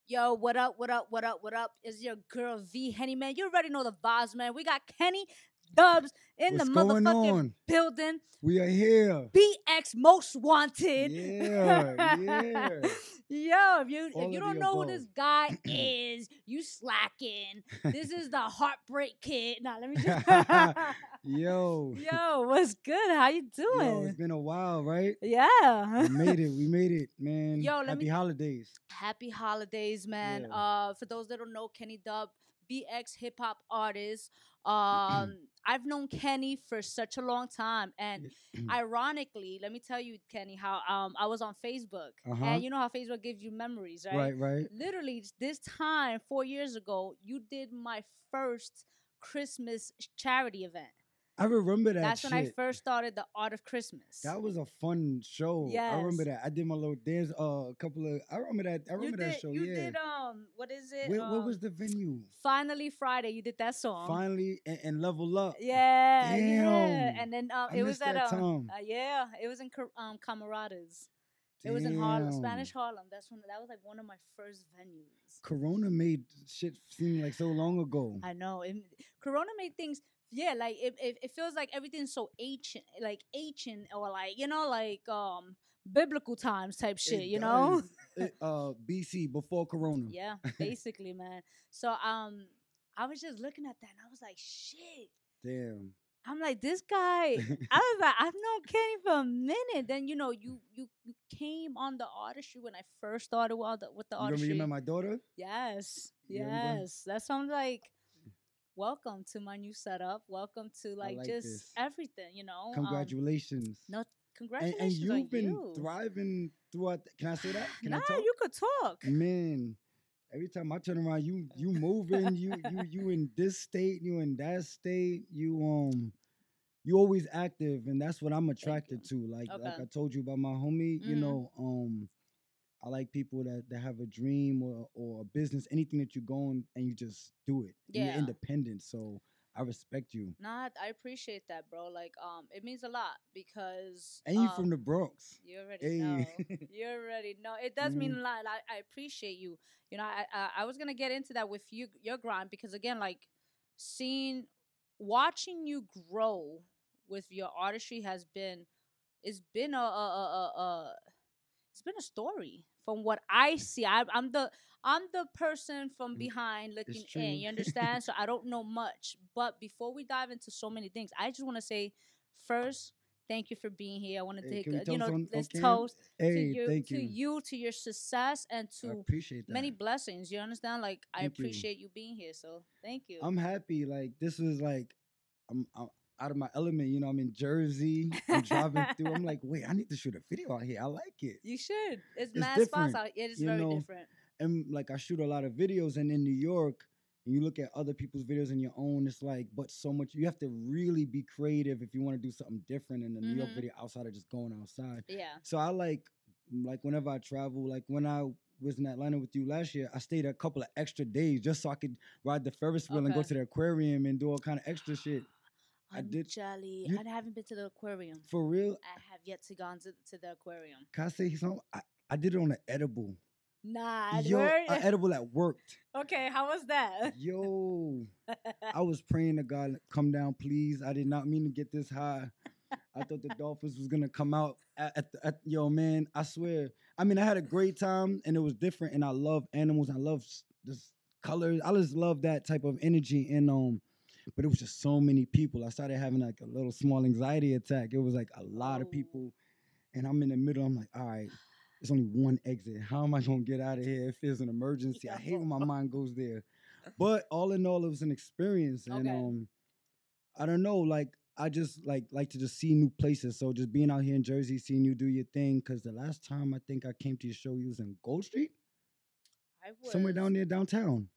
Yo, what up, what up, what up, what up? Is your girl V Henny, man. You already know the vibes, man. We got Kenny Dubs in the What's going motherfucking on? building. We are here. BX Most Wanted. Yeah, yeah. Yo, if All you of the don't know who above. this guy is, you slacking. This is the Heartbreak Kid. Now let me just Yo, Yo, what's good? How you yo, it's doing? been a while, right? Yeah. We made it. We made it, man. Yo, let me Happy holidays. Happy holidays, man. Yeah. For those that don't know, Kenny Dub, BX hip hop artist. I've known Kenny for such a long time, and ironically, let me tell you, Kenny, how I was on Facebook, Uh-huh. and you know how Facebook gives you memories, right? Right, right. Literally, this time 4 years ago, you did my first Christmas charity event. I remember that That's when I shit. first started the Art of Christmas. That was a fun show. I remember Yes. that. I did my little dance. A couple of. I remember that. I You remember that did. show. You Yeah. did. What is it? Where was the venue? Finally Friday. You did that song. Finally and level up. Yeah, yeah. Damn. And then I it was missed at that time. yeah, it was in Camaradas. It was in Harlem, Damn. Spanish Harlem. That was like one of my first venues. Corona made shit seem like so long ago. I know. Corona made things. Yeah, like it feels like everything's so ancient, or like biblical times type shit. It You know. does. BC before Corona. Yeah, basically, man. So I was just looking at that and I was like, shit. Damn. I'm like, this guy. I was like, I've known Kenny for a minute. Then you came on the artistry when I first started with the You remember you artistry. met my daughter? Yes, You remember? yes. That sounds like welcome to my new setup. Welcome to I like like just this. everything. You know. Congratulations. No, And congratulations you've on been you. thriving throughout. Can I say that? Can Nah, I talk? you could talk. Man, every time I turn around, you moving. You in this state. You in that state. You always active, and that's what I'm attracted to. Like Okay. I told you about my homie. Mhm. I like people that have a dream or a business, anything that you're going and you just do it. And you're Yeah. independent. So I respect you. Nah, I appreciate that, bro. Like, it means a lot because And you from the Bronx. you already know. Hey. You already know. It does mean a lot. I appreciate you. You know, I was gonna get into that with your grind because again, like, seeing, watching you grow with your artistry it's been it's been a story from what I see. I'm the person from behind It's looking in. true. You understand? So I don't know much. But before we dive into so many things, I just want to say first, thank you for being here. I want to Hey, take can we toast on let's cam? toast Hey, thank to you. you, to your success, and I to appreciate many that. blessings. You understand? Like I Thank you. appreciate you being here. So thank you. I'm happy. Like this was like I'm out of my element. You know, I'm in Jersey. I'm driving through. I'm like, wait, I need to shoot a video out here. I like it. You should. It's It's mad spots different. out. It is You very know, different. and like I shoot a lot of videos, and in New York, and you look at other people's videos and your own, it's like, but so much. You have to really be creative if you want to do something different in the New York Mhm. video outside of just going outside. Yeah. So I like whenever I travel, like when I was in Atlanta with you last year, I stayed a couple of extra days just so I could ride the Ferris wheel and go Okay. to the aquarium and do all kind of extra shit. I I'm did. jelly. You I haven't been to the aquarium. for real? I have yet to go to the aquarium. Can I say something? I did it on an edible. Nah, Yo, word. an edible that worked. Okay, how was that? Yo, I was praying to God, come down, please. I did not mean to get this high. I thought the dolphins was gonna come out yo, man. I swear. I mean, I had a great time and it was different. And I love animals. I love this colors. I just love that type of energy. And but it was just so many people. I started having like a little small anxiety attack. It was like a lot of Oh. people, and I'm in the middle. I'm like, all right, there's only one exit. How am I gonna get out of here if there's an emergency? I hate when my mind goes there. But all in all, it was an experience, and Okay. I don't know, like I just like to just see new places. So just being out here in Jersey, seeing you do your thing. Cause the last time I think I came to your show, you was in Gold Street, I somewhere was. down there downtown.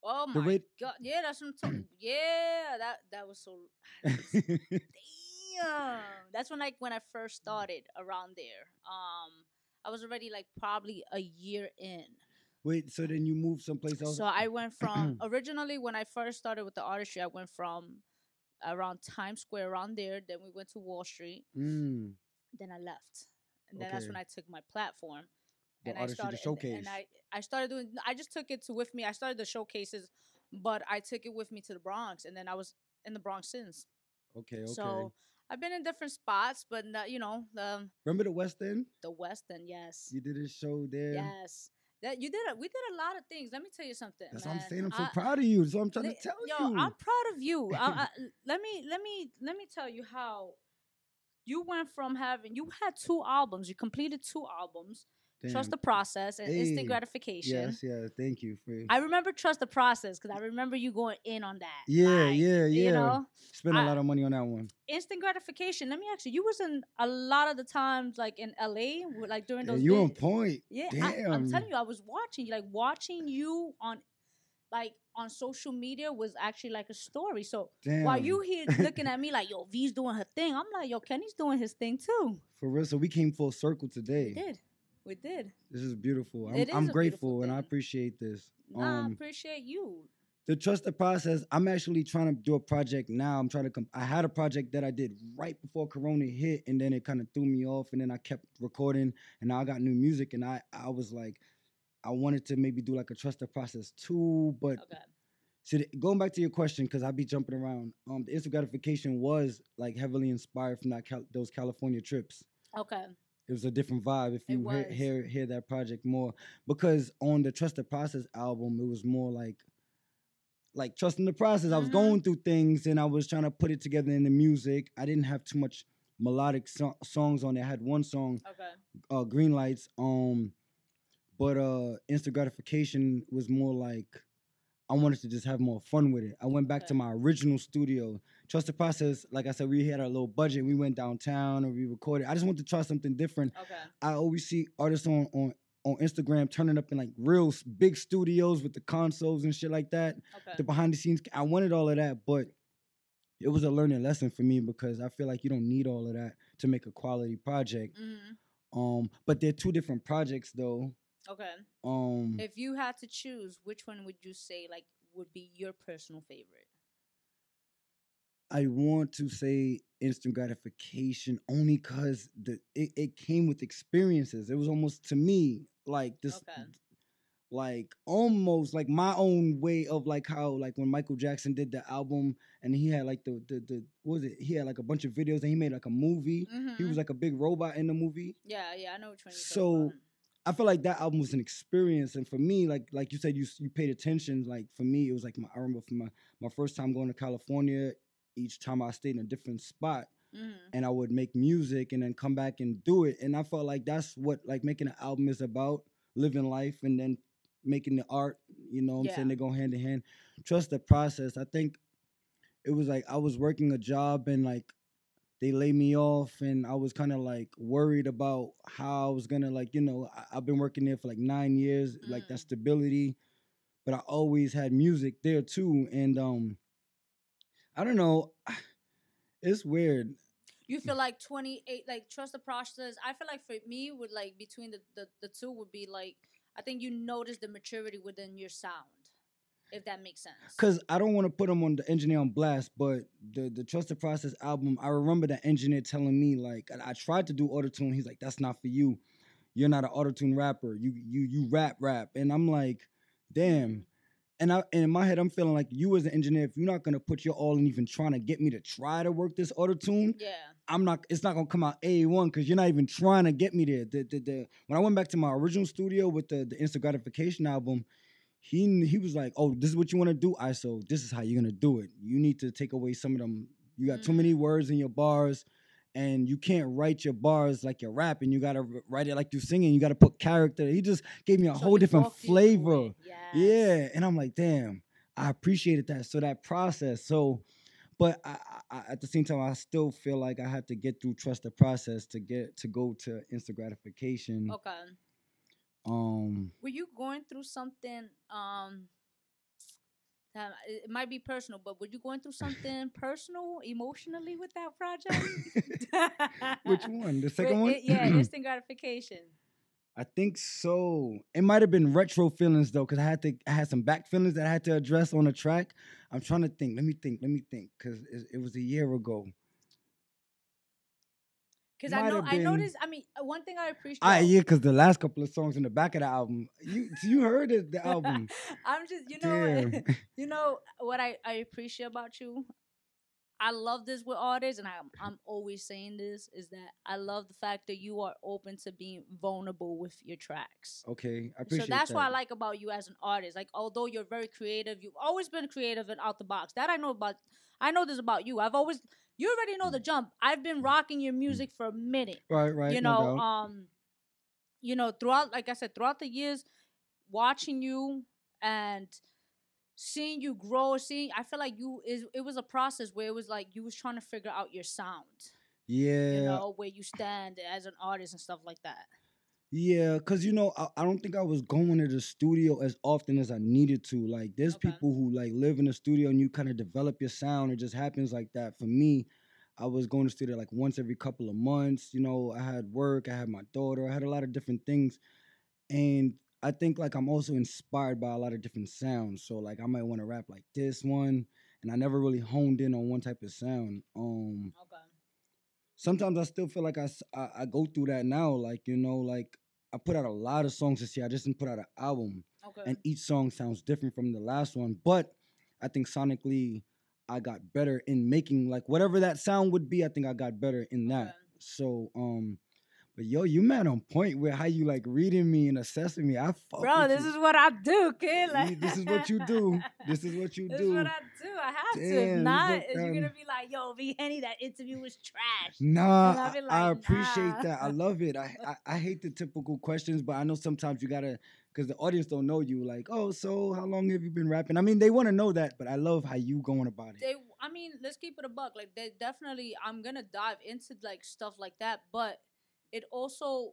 Oh The my rate. god. Yeah, that's what I'm talking. Yeah, that was so. Damn. That's when I first started around there. I was already like probably a year in. Wait, so then you moved someplace else? So I went from originally when I first started with the artistry, I went from around Times Square around there. Then we went to Wall Street. Mm, Then I left, and then that's okay. when I took my platform. the and artistry, the showcase. and I started doing. I just took it to with me. I started the showcases, but I took it with me to the Bronx, and then I was in the Bronx since. Okay, okay. So I've been in different spots, but you know Remember the West End? the West End, yes, You did a show there. yes. That you did. We did a lot of things. Let me tell you something. That's man. what I'm saying. I'm so proud of you. So I'm trying to tell yo, you. I'm proud of you. Let me tell you how you went from having you had 2 albums. You completed 2 albums. Damn. Trust the Process and Instant Gratification. Yes. Thank you for. I remember Trust the Process because I remember you going in on that. Yeah. You know, Spent a lot of money on that one. Instant Gratification. Let me ask you. You was in a lot of the times like in LA, like during those. You on point. Yeah, damn. I'm telling you, I was watching you on social media was actually like a story. So while you here looking at me like, yo, V's doing her thing, I'm like, yo, Kenny's doing his thing too. For real. So we came full circle today. We did. This is beautiful. I'm grateful and I appreciate this. I appreciate you. The Trust the Process, I'm actually trying to do a project now. I'm trying to I had a project that I did right before Corona hit, and then it kind of threw me off, and then I kept recording, and now I got new music, and I was like, I wanted to maybe do like a Trust the Process too, but see, going back to your question, because I be jumping around, the Instant Gratification was like heavily inspired from those California trips. Okay. It was a different vibe if you hear that project more, because on the Trust the Process album, it was more like trusting the process. I was going through things and I was trying to put it together in the music. I didn't have too much melodic songs on it. I had one song, Green Lights. But Instant Gratification was more like I wanted to just have more fun with it. I went back to my original studio. Trust the Process, like I said, we had a little budget. We went downtown and we recorded. I just wanted to try something different. I always see artists on Instagram turning up in like real big studios with the consoles and shit like that. The behind the scenes. I wanted all of that, but it was a learning lesson for me because I feel like you don't need all of that to make a quality project. But they're 2 different projects though. If you had to choose, which one would you say like would be your personal favorite? I want to say Instant Gratification only because it came with experiences. It was almost to me like this, like almost like my own way of like how like when Michael Jackson did the album and he had like the what was it? He had like a bunch of videos and he made like a movie. He was like a big robot in the movie. Yeah, I know which one. So I feel like that album was an experience, and for me, like you said, you paid attention. Like for me, it was like I remember from my first time going to California. Each time I stayed in a different spot, and I would make music and then come back and do it. And I felt like that's what like making an album is about: living life and then making the art. You know what I'm saying? They go hand in hand. Trust the process. I think it was like I was working a job and like they laid me off, and I was kind of like worried about how I was gonna like, you know, I've been working there for like 9 years, like that stability, but I always had music there too. And I don't know, it's weird. You feel like 28, like Trust the Process. I feel like for me, would like between the 2 would be like, I think you notice the maturity within your sound. If that makes sense. Because I don't want to put him on the engineer on blast, but the Trust the Process album, I remember the engineer telling me, like, I tried to do autotune. He's like, that's not for you. You're not an autotune rapper. You rap. And I'm like, damn. And in my head, I'm feeling like you as an engineer, if you're not going to put your all in even trying to get me to try to work this autotune, it's not going to come out A1 because you're not even trying to get me there. When I went back to my original studio with the Instant Gratification album, he was like, oh, this is what you want to do? So this is how you're going to do it. You need to take away some of them. You got too many words in your bars, and you can't write your bars like you're rapping. You got to write it like you're singing. You got to put character. He just gave me a whole different flavor. Yeah. And I'm like, damn, I appreciated that. So that process. So, but I at the same time, I still feel like I had to get through Trust the Process to go to Instant Gratification. Okay. Were you going through something? That it might be personal, but were you going through something personal, emotionally with that project? Which one? The second one? Instant Gratification. I think so. It might have been retro feelings though, because I had some back feelings that I had to address on the track. I'm trying to think. Let me think, because it was a year ago. Because Might have I been. noticed. I mean, one thing I appreciate. Yeah, because the last couple of songs in the back of the album, you heard it, the album. I'm just, Damn. you know what I appreciate about you. I love this with artists, and I'm always saying this is that I love the fact that you are open to being vulnerable with your tracks. Okay, I So appreciate that's that. what I like about you as an artist. Like, although you're very creative, you've always been creative and out the box. That I know about. I know this about you. You already know the jump. I've been rocking your music for a minute. Right, You no know, doubt. throughout, like I said, throughout the years, watching you and seeing you grow, I feel like it was a process where it was like you was trying to figure out your sound. Yeah, Where you stand as an artist and stuff like that. yeah, because I don't think I was going to the studio as often as I needed to. Like, there's Okay. people who like live in the studio and you kind of develop your sound. It just happens like that. For me, I was going to studio like once every couple of months. I had work, I had my daughter, I had a lot of different things, and I think like I'm also inspired by a lot of different sounds. So like I might want to rap like this one, and I never really honed in on one type of sound. Okay. Sometimes I still feel like I go through that now. Like, like I put out a lot of songs this year. I just didn't put out an album. Okay. And each song sounds different from the last one. But I think sonically I got better in making like whatever that sound would be, I think I got better in that. Okay. So but yo, you man on point with how you like reading me and assessing me. I fuck Bro, with this you. is what I do, kid. Like, This is what you do. This is what you this do. is what I do. I have to. If Damn, not, broke you're down. gonna be like, "Yo, V Henny, that interview was trash." Nah, And I'll be I like, appreciate nah. that. I love it. I hate the typical questions, but I know sometimes you gotta, because the audience don't know you. Like, oh, so how long have you been rapping? I mean, they want to know that, but I love how you going about it. I mean, let's keep it a buck. Like, they definitely, I'm gonna dive into like stuff like that, but it also,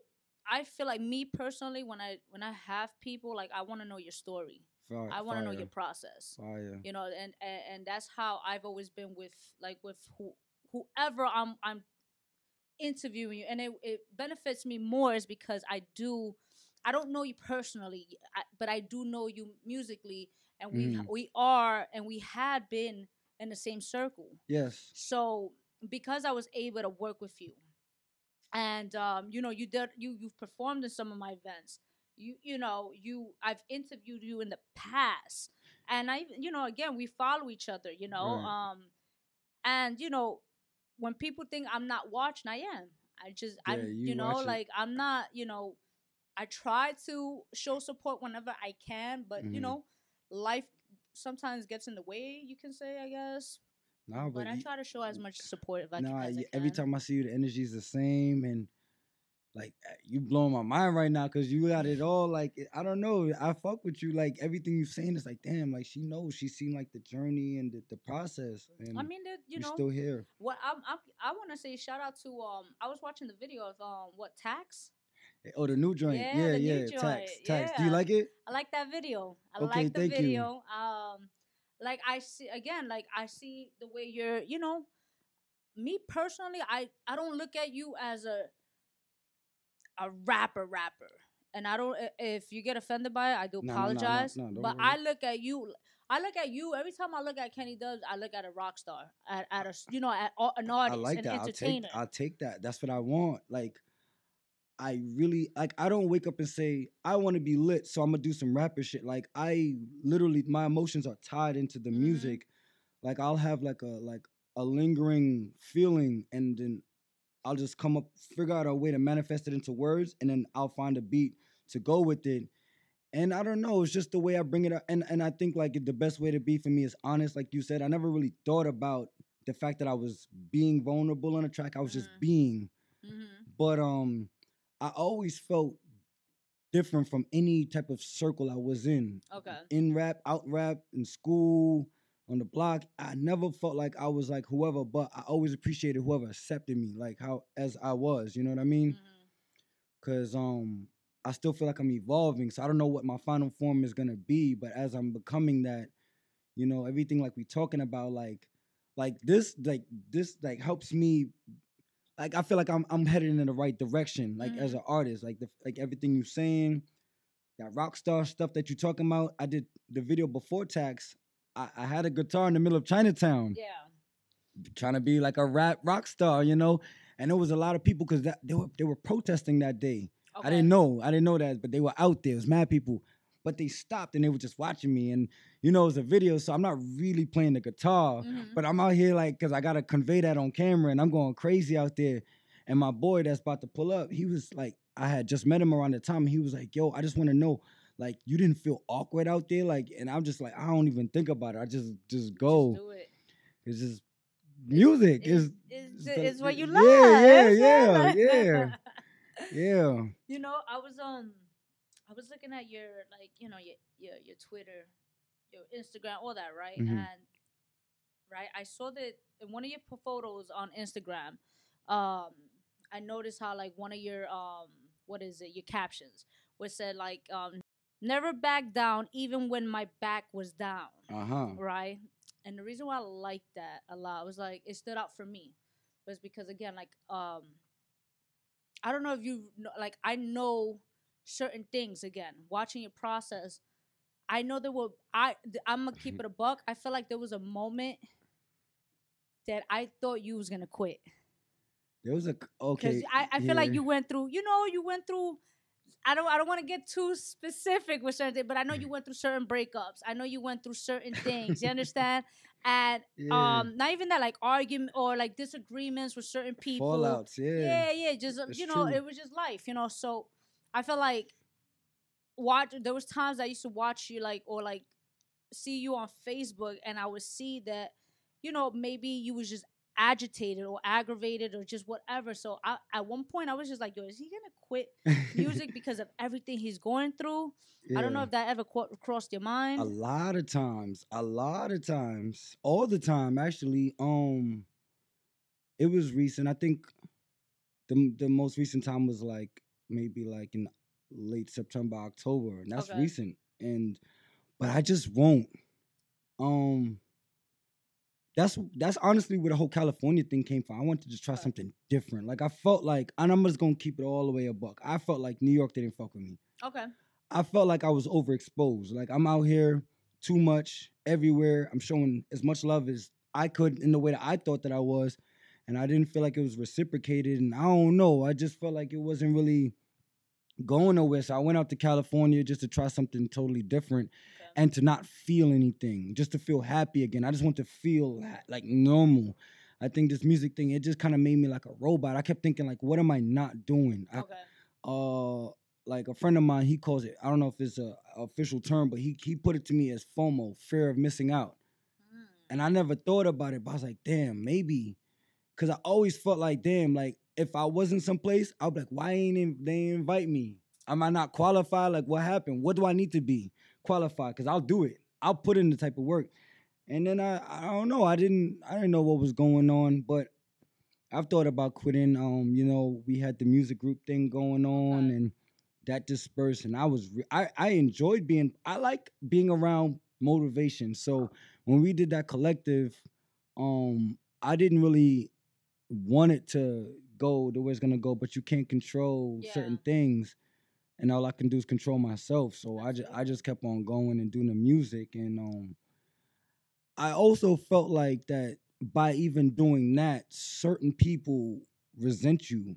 I feel like me personally, when I have people, like, I want to know your story. I want to know your process. Fire. And that's how I've always been with whoever I'm interviewing you, and it benefits me more is because I don't know you personally, but I do know you musically, and we had been in the same circle. Yes. So because I was able to work with you, and you've performed in some of my events. I've interviewed you in the past, and again, we follow each other. Right. And when people think I'm not watching, I am. Watch it. Like, I'm not. I try to show support whenever I can, but life sometimes gets in the way. You can say, I guess. Nah, But I try to show as much support as I can. every time I see you, the energy's the same, and like you blowing my mind right now because you got it all. Like, I don't know, I fuck with you. Like, everything you saying is like, damn, like she knows, she seen like the journey and the process. And I mean, you're still here. What I want to say, shout out to I was watching the video of what Tax. Oh, the new joint. Yeah, the new joint. Tax. Yeah. Do you like it? I like that video. I Okay, like the thank you. video. Like I see the way you're. Me personally, I don't look at you as a rapper, and I don't. If you get offended by it, I do apologize. No, don't but worry. I look at you. Every time I look at Kenny Dubs, I look at a rock star, at an artist, I like an that. entertainer. I'll take that. That's what I want. Like, I really like. I don't wake up and say I want to be lit, so I'm gonna do some rapper shit. Like, I literally, my emotions are tied into the music. Like, I'll have like a lingering feeling, and then I'll just figure out a way to manifest it into words, and then I'll find a beat to go with it. And I don't know, it's just the way I bring it up. And I think like the best way to be for me is honest. Like you said, I never really thought about the fact that I was being vulnerable on a track. I was just being. But I always felt different from any type of circle I was in. Okay. In rap, out rap, in school, on the block. I never felt like I was like whoever, but I always appreciated whoever accepted me, like how as I was. You know what I mean? Cause I still feel like I'm evolving. So I don't know what my final form is gonna be, but as I'm becoming that, everything like we talking about, like this helps me. Like, I feel like I'm headed in the right direction, like as an artist, like everything you saying, that rock star stuff that you talking about. I did the video before Tax. I had a guitar in the middle of Chinatown. Yeah. Trying to be like a rock star, and there was a lot of people because they were protesting that day. Okay. I didn't know that, but they were out there. It was mad people, but they stopped and they were just watching me. And it was a video, so I'm not really playing the guitar, but I'm out here like because I gotta convey that on camera, and I'm going crazy out there. And my boy that's about to pull up, he was like, I had just met him around the time, and he was like, "Yo, I just want to know, like, you didn't feel awkward out there, like?" And I'm just like, I don't even think about it. I just go. Just do it. It's just music. It's what you yeah, love. yeah. I was looking at your like your Twitter, your Instagram, all that, right? Mhm. And right, I saw that in one of your photos on Instagram. I noticed how like one of your what is it? Your captions, which said like never back down even when my back was down, right? And the reason why I like that a lot was like it stood out for me was because again like I don't know if you know, like I know certain things again watching your process. I know there were I'm gonna keep it a buck. I feel like there was a moment that I thought you was gonna quit. There was okay. Because I feel like you went through. I don't want to get too specific with certain things, but I know you went through certain breakups. I know you went through certain things. You understand? And not even that, like argument or like disagreements with certain people. Fallouts, yeah. Yeah. Just It's it true. was just life. So I feel like there was times I used to watch you like or like see you on Facebook, and I would see that maybe you was just agitated or aggravated or just whatever. So at one point I was just like, yo, is he gonna quit music because of everything he's going through? Yeah. I don't know if that ever crossed your mind. A lot of times, all the time actually. It was recent. I think the most recent time was like maybe like in late September, October, and that's recent. But I just won't. That's honestly where the whole California thing came from. I wanted to just try something different. Like I felt like, and I'm just gonna keep it all the way a buck. I felt like New York didn't fuck with me. Okay. I felt like I was overexposed. Like I'm out here too much everywhere. I'm showing as much love as I could in the way that I thought that I was, and I didn't feel like it was reciprocated. And I don't know. I just felt like it wasn't really going nowhere. So I went out to California just to try something totally different. And to not feel anything, just to feel happy again. I just want to feel like normal. I think this music thing, it just kind of made me like a robot. I kept thinking like, what am I not doing? Like a friend of mine, he calls it, I don't know if it's a official term, but he put it to me as FOMO, fear of missing out. And I never thought about it, but I was like, damn, maybe. Because I always felt like, damn, like if I wasn't someplace, I'd be like, why they invite me? Am I not qualified? Like what happened? What do I need to be qualified? Because I'll do it. I'll put in the type of work. And then I don't know. I didn't know what was going on, but I've thought about quitting. We had the music group thing going on, and that dispersed. And I enjoyed I like being around motivation. So when we did that collective, I didn't really want it to go the way it's gonna go, but you can't control certain things. And all I can do is control myself. So I just kept on going and doing the music. And I also felt like that by even doing that, certain people resent you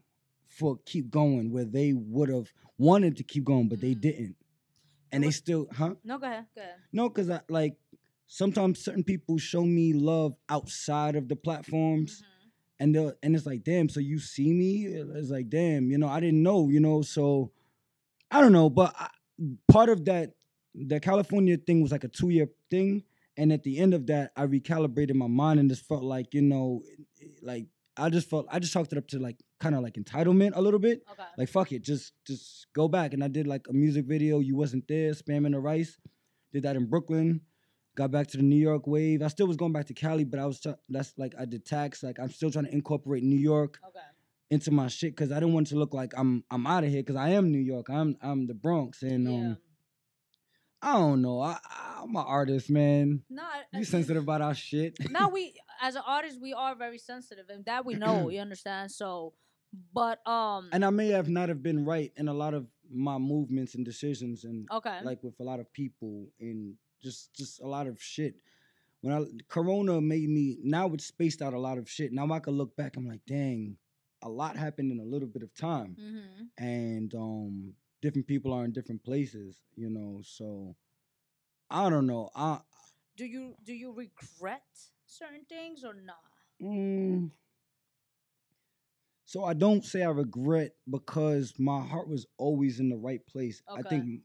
for keep going where they would have wanted to keep going, but they didn't. And they still, No, go ahead. No, because I like sometimes certain people show me love outside of the platforms. And it's like, damn, so you see me? It's like, damn, I didn't know, so I don't know, but part of that, the California thing was like a 2-year thing. And at the end of that, I recalibrated my mind and just felt like, like I just chalked it up to like kind of like entitlement a little bit. Okay. Like, fuck it, just go back. And I did like a music video, You Wasn't There, Spamming the Rice. Did that in Brooklyn. Got back to the New York wave. I still was going back to Cali, but that's like I did tax. Like I'm still trying to incorporate New York. Into my shit because I didn't want it to look like I'm out of here because I am New York. I'm the Bronx and I don't know. I'm an artist, man. No, you sensitive about our shit. No, we as an artist we are very sensitive and that we know. You understand? So, but and I may have not have been right in a lot of my movements and decisions and like with a lot of people and just a lot of shit. When Corona made me now it's spaced out a lot of shit. Now I can look back. I'm like, dang. a lot happened in a little bit of time, Mm-hmm. and different people are in different places, So I don't know. Do you regret certain things or not? Mm, so I don't say I regret because my heart was always in the right place. I Okay. think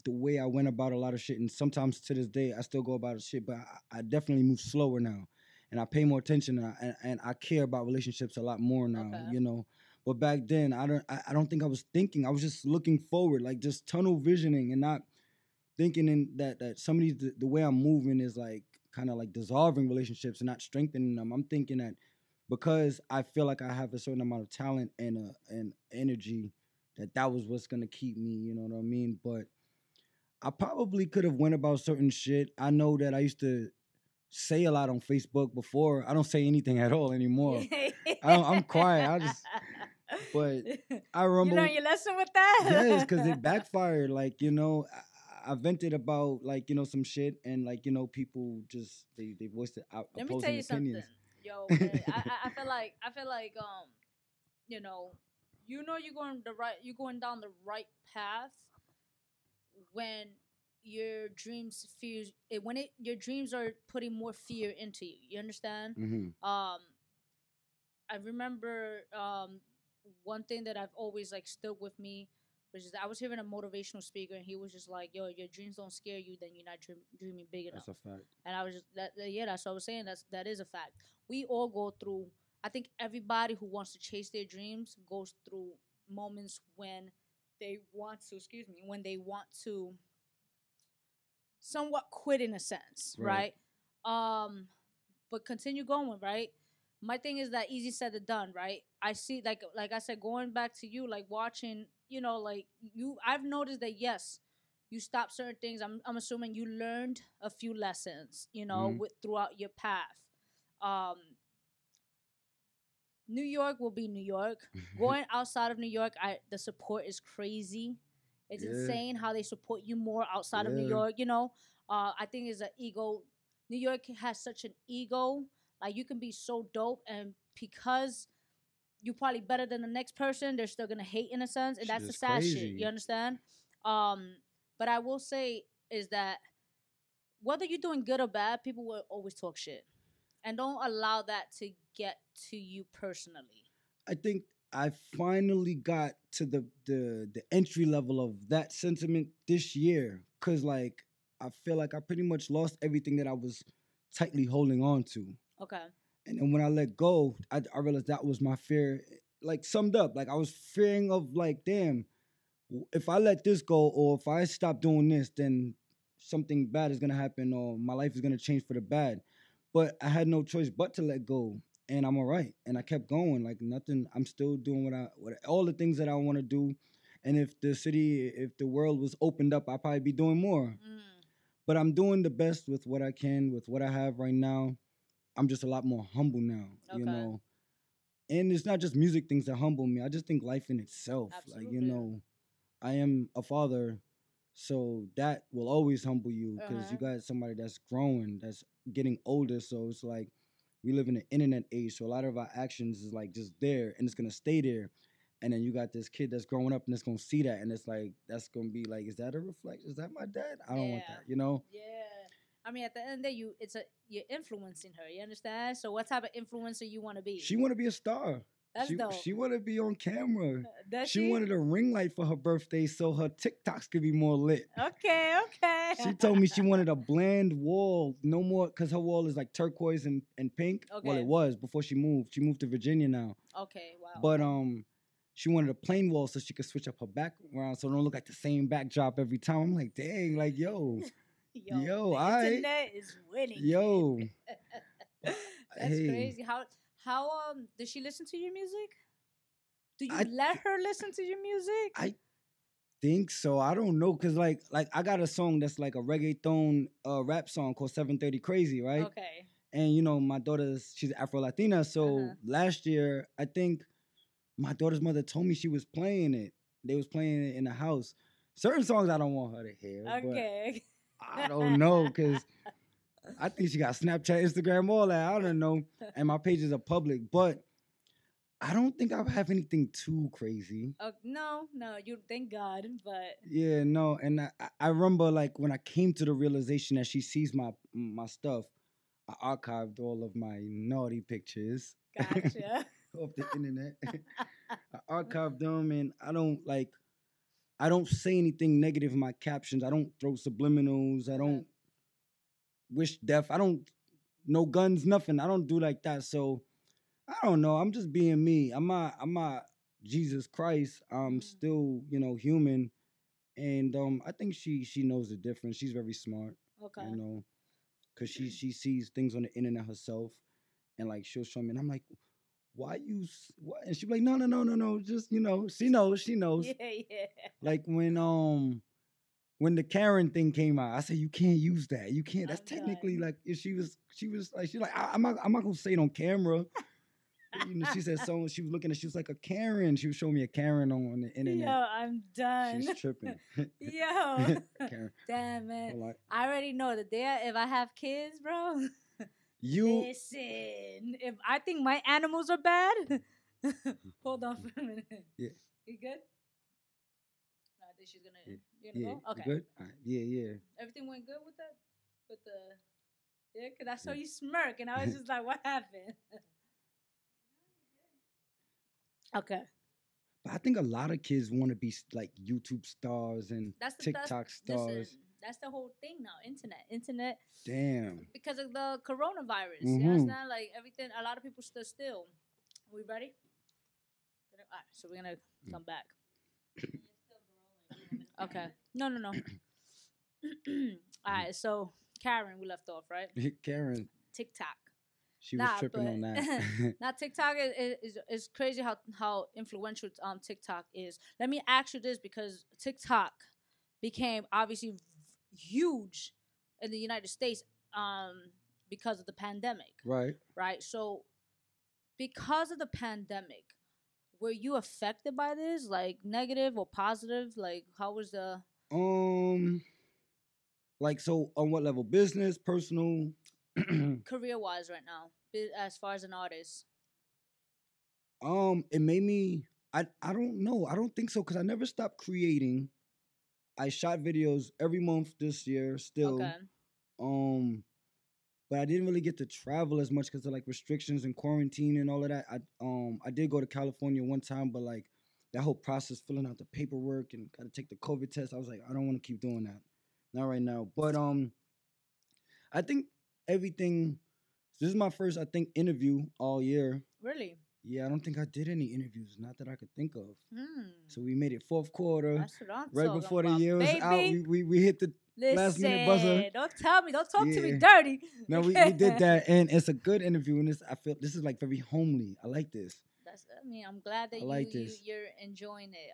the way I went about a lot of shit, and sometimes to this day I still go about shit, but I definitely move slower now, and I pay more attention, and I care about relationships a lot more now. Okay. But back then I don't think I was thinking. I was just looking forward, like just tunnel visioning, and not thinking that some of these the way I'm moving is like kind of like dissolving relationships and not strengthening them. I'm thinking that because I feel like I have a certain amount of talent and energy, that was what's gonna keep me. You know what I mean? But I probably could have went about certain shit. I know that I used to say a lot on Facebook before. I don't say anything at all anymore. I'm quiet. But I You remember, learn your lesson with that? yes, because it backfired. Like, I vented about like, some shit, and like, people just they voiced it out Let me tell opposing you something, opinions. yo. I feel like you know, you're going down the right path when your dreams are putting more fear into you. You understand? Hmm. I remember one thing that I've always like stood with me, which is I was hearing a motivational speaker, and he was just like, "Yo, your dreams don't scare you, then you're not dreaming big enough." That's a fact. And I was just yeah, that's what I was saying. That is a fact. We all go through. I think everybody who wants to chase their dreams goes through moments when they want to. Excuse me, when they want to somewhat quit in a sense, Right. right? But continue going, right? My thing is that easy said than done, right? I see, like I said, going back to you, like watching, like you. I've noticed that yes, you stopped certain things. I'm assuming you learned a few lessons, Hmm. with throughout your path. Um, New York will be New York. Going outside of New York, the support is crazy. It's Yeah. insane how they support you more outside of New Yeah. York. I think it's an ego. New York has such an ego. Like you can be so dope, and because you probably better than the next person, they're still gonna hate in a sense, and Shit that's the is sad shit. You crazy. understand? But I will say is that whether you're doing good or bad, people will always talk shit, and don't allow that to get to you personally. I think I finally got to the entry level of that sentiment this year, cause like I feel like I pretty much lost everything that I was tightly holding on to. Okay. And then when I let go, I realized that was my fear, like summed up. Like I was fearing of like, damn, if I let this go or if I stop doing this, then something bad is gonna happen or my life is gonna change for the bad. But I had no choice but to let go, and I'm all right. And I kept going, like nothing. I'm still doing what all the things that I want to do. And if the world was opened up, I'd probably be doing more. Mm, But I'm doing the best with what I can, with what I have right now. I'm just a lot more humble now, okay. And it's not just music things that humble me. I just think life in itself, like Absolutely. I am a father, so that will always humble you because you Uh-huh. got somebody that's growing, that's getting older. So it's like we live in an internet age, so a lot of our actions is like just there, and it's gonna stay there. And then you got this kid that's growing up and it's gonna see that, and it's like that's gonna be like, is that a reflection? Is that my dad? I don't want Yeah. that. Yeah. I mean, at the end of the day, you're influencing her. You understand? So, what type of influencer you want to be? She want to be a star. That's dope. She want to be on camera. Does She she? wanted a ring light for her birthday so her TikToks could be more lit. Okay. Okay. She told me she wanted a bland wall, no more, because her wall is like turquoise and pink. Well, Okay. it was before she moved. She moved to Virginia now. Okay. Wow. But she wanted a plain wall so she could switch up her background so it don't look like the same backdrop every time. I'm like, dang, like yo, Yo, the I internet is winning. yo, That's hey, crazy. How does she listen to your music? Do you I let her listen to your music? I think so. I don't know, cause like I got a song that's like a reggaeton rap song called 730 Crazy, right? Okay. And my daughter's she's Afro Latina, so Uh-huh. last year I think my daughter's mother told me she was playing it. They was playing it in the house. Certain songs I don't want her to hear, Okay. but I don't know, cause I think she got Snapchat, Instagram, all that. I don't know, and my pages are public, but I don't think I have anything too crazy. No, you thank God, but Yeah, no, and I remember like when I came to the realization that she sees my stuff, I archived all of my naughty pictures gotcha. off the internet. I archived them, and I don't say anything negative in my captions. I don't throw subliminals. I Okay. don't wish death. I don't no guns, nothing. I don't do like that. So I don't know. I'm just being me. I'm not Jesus Christ. I'm Mm, still, human. And I think she knows the difference. She's very smart, okay. because she sees things on the internet herself, and like she'll show me, and I'm like, why what? And she'll be like, no, just she knows. Yeah, yeah. Like when the Karen thing came out, I said you can't use that. You can't. That's I'm technically done. like if she's like I'm not gonna say it on camera. She said so. She was looking at. She was like a Karen. She was showing me a Karen on the Yo, internet. I'm done. She's tripping. Yo. Karen. Damn it. Well, like, I already know the day if I have kids, bro. you Listen, if I think my animals are bad, hold on for a minute. Yeah. You good? No, I think she's gonna. Yeah. You gonna Yeah, go? you Okay. good? All right. Yeah. Everything went good with that. With the yeah, cause I saw Yeah. you smirk, and I was just like, "What happened?" Okay. But I think a lot of kids want to be like YouTube stars and That's TikTok listen. stars. That's the whole thing now. Internet, Damn. because of the coronavirus. You Mm-hmm. understand? Like everything. A lot of people stood still. We ready? All right. So we're gonna come back. Okay. No. All right. So Karen, we left off, right? Karen, TikTok. she was tripping on but that. now TikTok is crazy how influential TikTok is. Let me ask you this, because TikTok became obviously huge in the United States because of the pandemic, Right. right? So because of the pandemic, were you affected by this, like negative or positive? Like how was the Um, like so on what level? Business, personal? career wise right now, as far as an artist? It made me. I don't know. I don't think so because I never stopped creating. I shot videos every month this year still. Okay. Um, but I didn't really get to travel as much because of like restrictions and quarantine and all of that. I did go to California one time, but like that whole process, filling out the paperwork and got to take the COVID test, I was like, I don't want to keep doing that. Not right now. But I think everything. This is my first, I think, interview all year. Really? Yeah, I don't think I did any interviews, not that I could think of. Hmm. So we made it fourth quarter, That's what I'm right talking before the about, year was out. baby. We hit the last minute buzzer. Listen, don't tell me, don't talk to me Yeah. dirty. No, we did that, and it's a good interview. And I feel this is like very homely. I like this. I mean, I'm glad that I like this. you're enjoying it.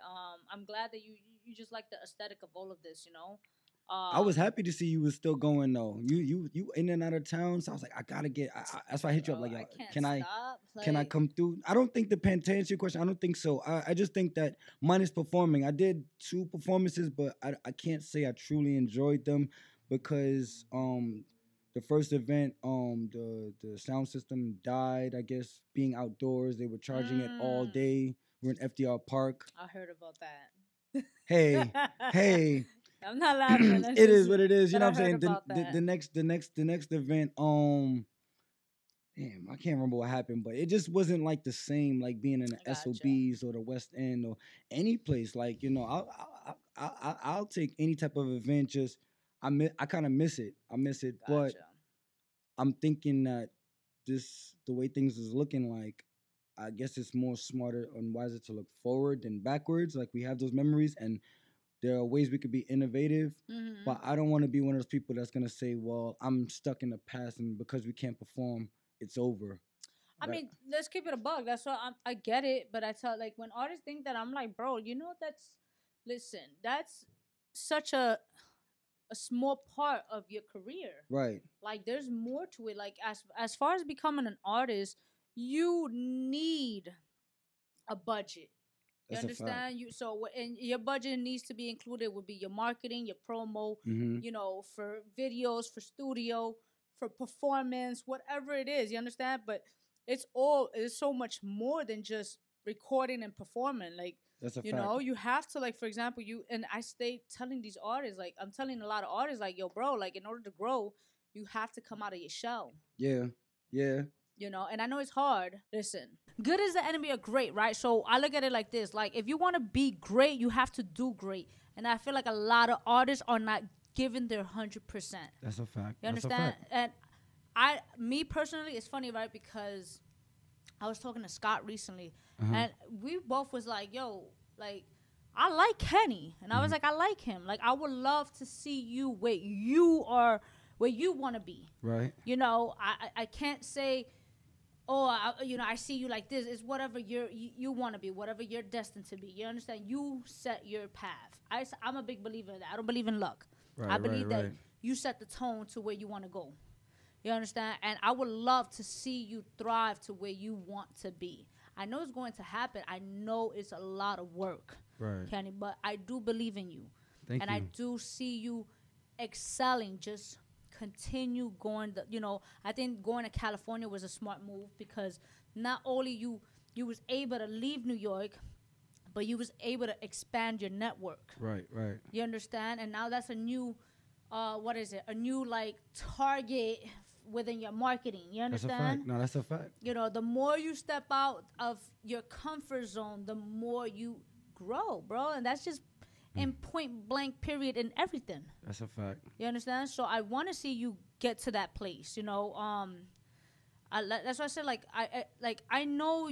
I'm glad that you just like the aesthetic of all of this. I was happy to see you was still going though. You in and out of town, so I was like, I gotta get. That's why I hit you up. Like, I yo, can't can I stop. can I Like, come through? I don't think to answer your question. I don't think so. I just think that mine is performing. I did 2 performances, but I can't say I truly enjoyed them because the first event the sound system died. I guess being outdoors, they were charging it all Mm. day. We're in FDR Park. I heard about that. Hey. I'm not laughing. It is what it is. You that know I what I'm saying? heard about that. The next event, damn, I can't remember what happened, but it just wasn't like the same like being in the Gotcha. SOBs or the West End or any place. Like, I'll take any type of event. Just I kind of miss it. I miss it, but Gotcha. I'm thinking that the way things is looking like, I guess it's more smarter and wiser to look forward than backwards. Like we have those memories and there are ways we could be innovative, Mhm. but I don't want to be one of those people that's gonna say, "Well, I'm stuck in the past, and because we can't perform, it's over." I mean, let's keep it a bug. That's what I get it, but I tell like when artists think that, I'm like, bro, listen, that's such a small part of your career. Right. Like there's more to it. Like as far as becoming an artist, you need a budget. You That's a fact. understand? And your budget needs to be included would be your marketing, your promo, Mm-hmm. For videos, for studio, for performance, whatever it is. You understand? But it's so much more than just recording and performing. Like, That's a you fact. know, you have to, like, for example, I stay telling these artists, like, I'm telling a lot of artists, like, yo, bro, like, in order to grow, you have to come out of your shell. Yeah. Yeah. You know, and I know it's hard. Listen, good is the enemy of great, right? So I look at it like this: like, if you want to be great, you have to do great. And I feel like a lot of artists are not giving their 100%. That's a fact. You understand? And me personally, it's funny, right? Because I was talking to Scott recently, and we both was like, yo, like, I like Kenny. And I was like, I like him. Like, I would love to see you where you are, where you want to be. Right. You know, I can't say, oh, I see you like this. It's whatever you want to be, whatever you're destined to be. You understand? You set your path. I'm a big believer in that. I don't believe in luck. Right, I believe right. that you set the tone to where you want to go. You understand? And I would love to see you thrive to where you want to be. I know it's going to happen. I know it's a lot of work, Right. Kenny, but I do believe in you. Thank and you. I do see you excelling. Just continue going. I think going to California was a smart move, because not only you was able to leave New York, but you was able to expand your network. Right. Right. You understand? And now that's a new, a new, like, target within your marketing. You That's a understand? fact. No, that's a fact. You know, the more you step out of your comfort zone, the more you grow, bro. And that's just in point blank period in everything. That's a fact. You understand? So I want to see you get to that place. You know, that's why I said, like, I know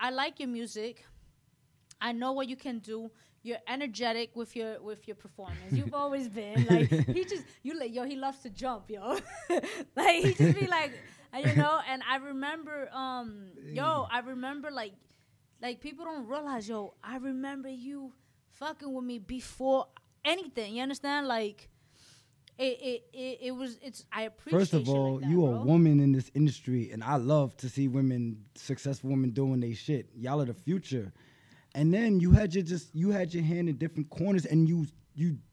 I like your music. I know what you can do. You're energetic with your performance. You've always been like, he loves to jump, yo. Like, he just be like, you know. And I remember, I remember like people don't realize, yo, I remember you fucking with me before anything. You understand? Like, I appreciate. First of all, like that, you bro. a woman in this industry, and I love to see successful women doing they shit. Y'all are the future. And then you had your hand in different corners, and you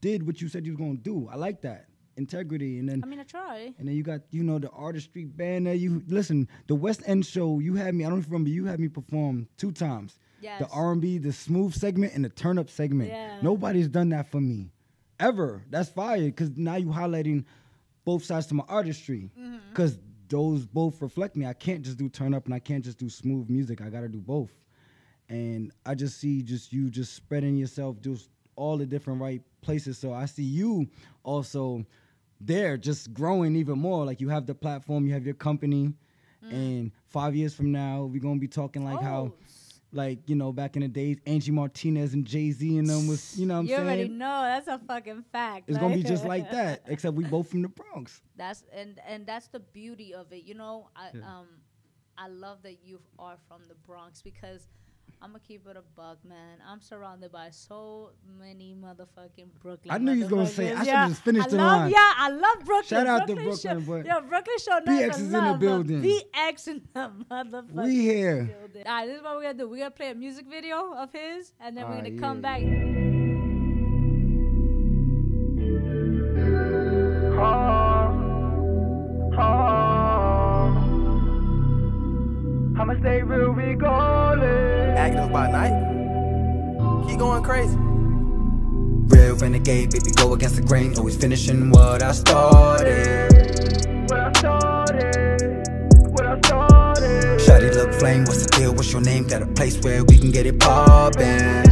did what you said you was gonna do. I like that integrity. And then I try. And then you got the Artistry band there. You listen, the West End show. You had me. I don't remember. You had me perform 2 times. Yes. The R&B, the smooth segment, and the turn up segment. Yeah. Nobody's done that for me, ever. That's fire. Because now you highlighting both sides to my artistry. Because those both reflect me. I can't just do turn up, and I can't just do smooth music. I gotta do both. And I just see you spreading yourself just all the different right places. So I see you also there just growing even more. Like, you have the platform, you have your company, and 5 years from now, we're going to be talking like how, like, back in the days, Angie Martinez and Jay-Z and them was, what I'm You saying? already know, that's a fucking fact. It's going to be just like that, except we both from the Bronx. That's the beauty of it. I love that you are from the Bronx, because I'm gonna keep it a buck, man. I'm surrounded by so many motherfucking Brooklyn. I knew you was gonna say. I should just finish the line. line. Yeah, I love Brooklyn. Shout out to Brooklyn. Brooklyn, Yo, Brooklyn show BX is in the building. BX in the motherfucking We here. building. All right, this is what we're gonna do. We're gonna play a music video of his, and then we're gonna yeah. come back. I'ma stay real regardless. Active by night. Keep going crazy. Real renegade, baby, go against the grain. Always finishing what I started. Shawty look flame, what's the deal? What's your name? Got a place where we can get it poppin'.